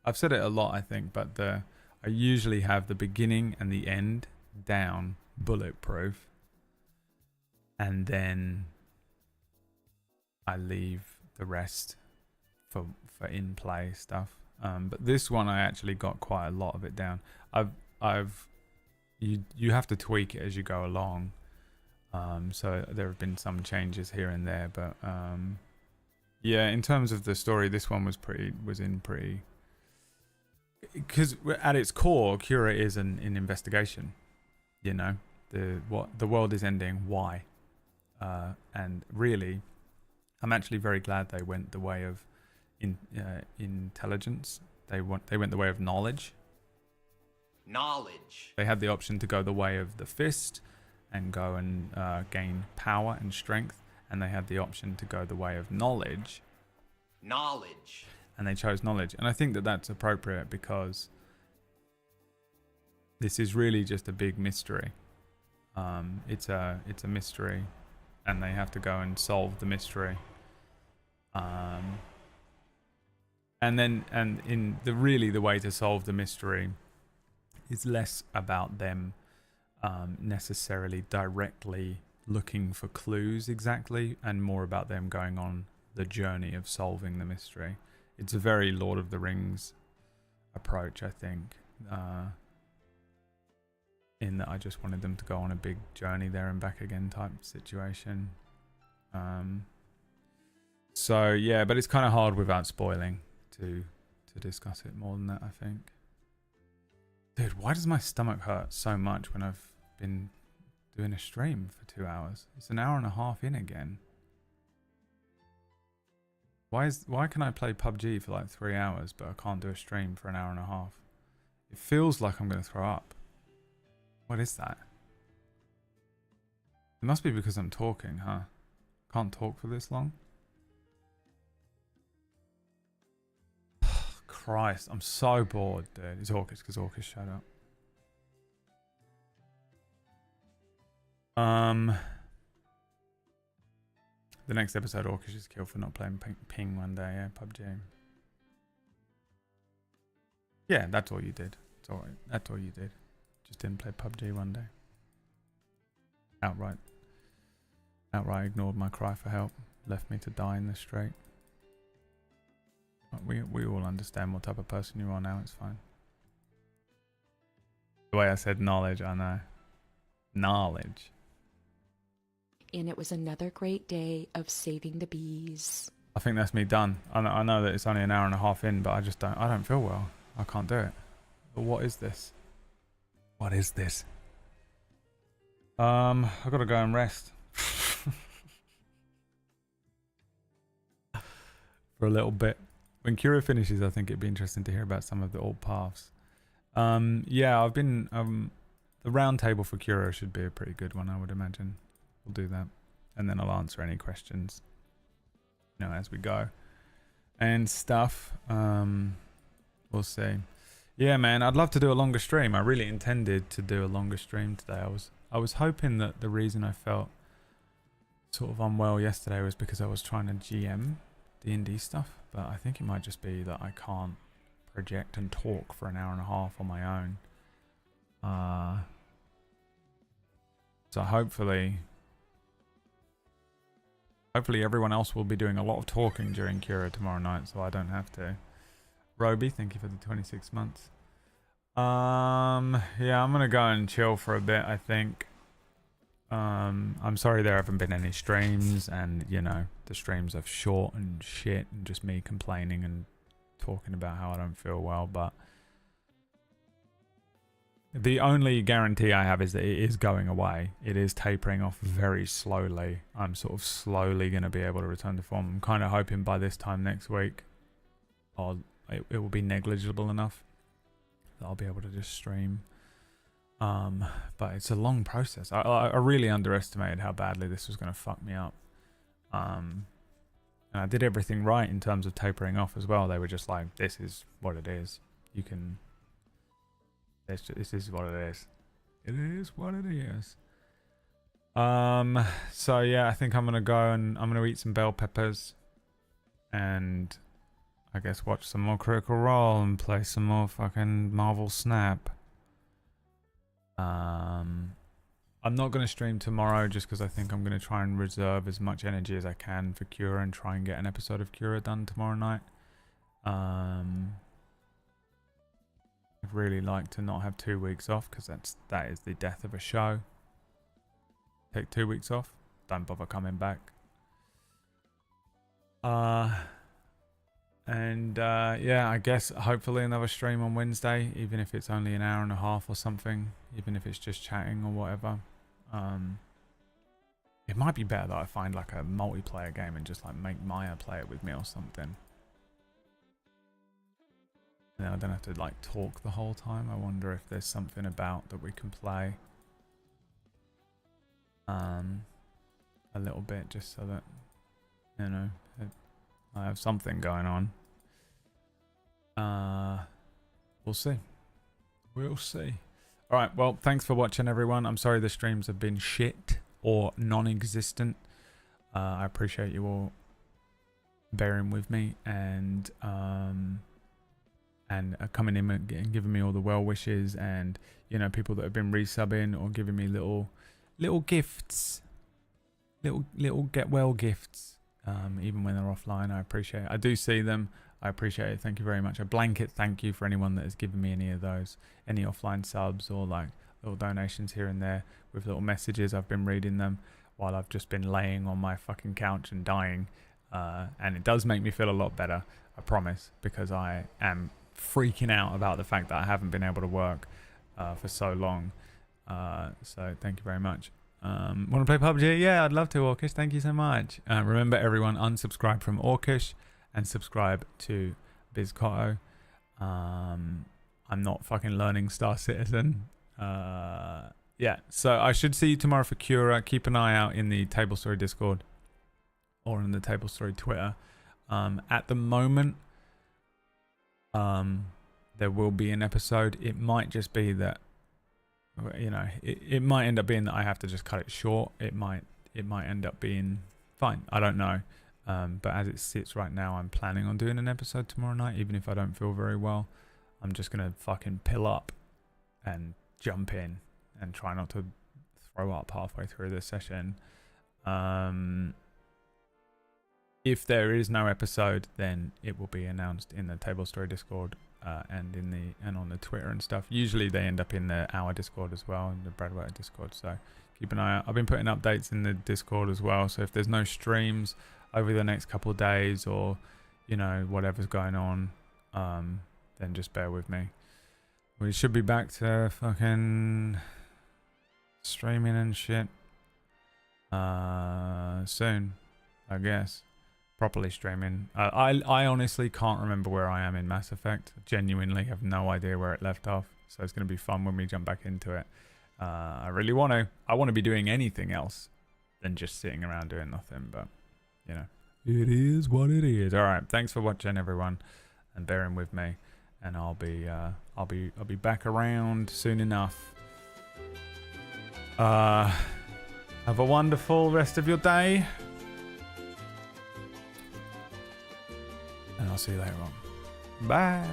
I've said it a lot, I think, but I usually have the beginning and the end down bulletproof, and then I leave the rest for in play stuff. But this one I actually got quite a lot of it down. You have to tweak it as you go along. So there have been some changes here and there, but yeah, in terms of the story, this one was pretty, because at its core, Cura is an investigation. The world is ending. Why? And really, I'm actually very glad they went the way of intelligence. They went the way of knowledge. They had the option to go the way of the fist and go and gain power and strength, and they had the option to go the way of knowledge. And they chose knowledge, and I think that that's appropriate because this is really just a big mystery. It's a mystery, and they have to go and solve the mystery. And the way to solve the mystery is less about them necessarily directly looking for clues exactly, and more about them going on the journey of solving the mystery. It's a very Lord of the Rings approach, I think, in that I just wanted them to go on a big journey there and back again type situation. So yeah, but it's kind of hard without spoiling to discuss it more than that, I think. Dude, why does my stomach hurt so much when I've been doing a stream for 2 hours? It's an hour and a half in again. Why can I play PUBG for like 3 hours, but I can't do a stream for an hour and a half? It feels like I'm going to throw up. What is that? It must be because I'm talking, huh? Can't talk for this long? Christ, I'm so bored, dude. It's Orcus, because Orcus showed up. The next episode, Orcus is killed for not playing ping one day, yeah, PUBG. Yeah, that's all you did. It's alright. That's all you did. Just didn't play PUBG one day. Outright ignored my cry for help. Left me to die in the street. We all understand what type of person you are now. It's fine. The way I said knowledge, I know. Knowledge. and it was another great day of saving the bees. I think that's me done. I know that it's only an hour and a half in, but I don't feel well. I can't do it. But what is this? What is this? I've got to go and rest. For a little bit. When Cura finishes, I think it'd be interesting to hear about some of the old paths. Yeah, I've been... the round table for Cura should be a pretty good one, I would imagine. We'll do that. And then I'll answer any questions, you know, as we go. And stuff. We'll see. Yeah, man, I'd love to do a longer stream. I really intended to do a longer stream today. I was hoping that the reason I felt sort of unwell yesterday was because I was trying to GM D&D stuff, but I think it might just be that I can't project and talk for an hour and a half on my own. So hopefully everyone else will be doing a lot of talking during Cura tomorrow night, so I don't have to. Roby, thank you for the 26 months. Yeah, I'm gonna go and chill for a bit, I think. I'm sorry there haven't been any streams, and you know, the streams are short and shit and just me complaining and talking about how I don't feel well, but the only guarantee I have is that it is going away. It is tapering off very slowly. I'm sort of slowly going to be able to return to form. I'm kind of hoping by this time next week it will be negligible enough that I'll be able to just stream. But it's a long process. I really underestimated how badly this was going to fuck me up. And I did everything right in terms of tapering off as well. They were just like, this is what it is. You can... This is what it is. It is what it is. So yeah, I think I'm going to go and I'm going to eat some bell peppers. And I guess watch some more Critical Role and play some more fucking Marvel Snap. I'm not going to stream tomorrow just because I think I'm going to try and reserve as much energy as I can for Cura and try and get an episode of Cura done tomorrow night. I'd really like to not have 2 weeks off because that is the death of a show. Take 2 weeks off, don't bother coming back. Yeah, I guess hopefully another stream on Wednesday, even if it's only an hour and a half or something, even if it's just chatting or whatever. It might be better that I find like a multiplayer game and just like make Maya play it with me or something. And then I don't have to like talk the whole time. I wonder if there's something about that we can play a little bit, just so that, you know, I have something going on. We'll see. We'll see. Alright, well, thanks for watching, everyone. I'm sorry the streams have been shit or non-existent. I appreciate you all bearing with me and coming in and giving me all the well wishes, and you know, people that have been resubbing or giving me little gifts, little get well gifts, even when they're offline. I appreciate it. I do see them. I appreciate it. Thank you very much. A blanket thank you for anyone that has given me any of those, any offline subs or like little donations here and there with little messages. I've been reading them while I've just been laying on my fucking couch and dying, and it does make me feel a lot better, I promise, because I am freaking out about the fact that I haven't been able to work for so long. So thank you very much. Want to play PUBG? Yeah, I'd love to, Orkish. Thank you so much. Remember, everyone, unsubscribe from Orkish and subscribe to Bizcotto. I'm not fucking learning Star Citizen. Yeah, so I should see you tomorrow for Cura. Keep an eye out in the Table Story Discord or in the Table Story Twitter. At the moment, there will be an episode. It might just be that, you know, it might end up being that I have to just cut it short. It might end up being fine. I don't know. But as it sits right now, I'm planning on doing an episode tomorrow night, even if I don't feel very well. I'm just gonna fucking pill up and jump in and try not to throw up halfway through this session. If there is no episode, then it will be announced in the Table Story Discord and on the Twitter and stuff. Usually they end up in our Discord as well, in the Bradwater Discord. So keep an eye out. I've been putting updates in the Discord as well, so if there's no streams over the next couple of days, or whatever's going on, then just bear with me. We should be back to fucking streaming and shit soon, I guess. Properly streaming. I honestly can't remember where I am in Mass Effect. Genuinely have no idea where it left off. So it's going to be fun when we jump back into it. I really want to. I want to be doing anything else than just sitting around doing nothing. But, it is what it is. All right. Thanks for watching, everyone, and bearing with me. And I'll be back around soon enough. Have a wonderful rest of your day. And I'll see you later on. Bye.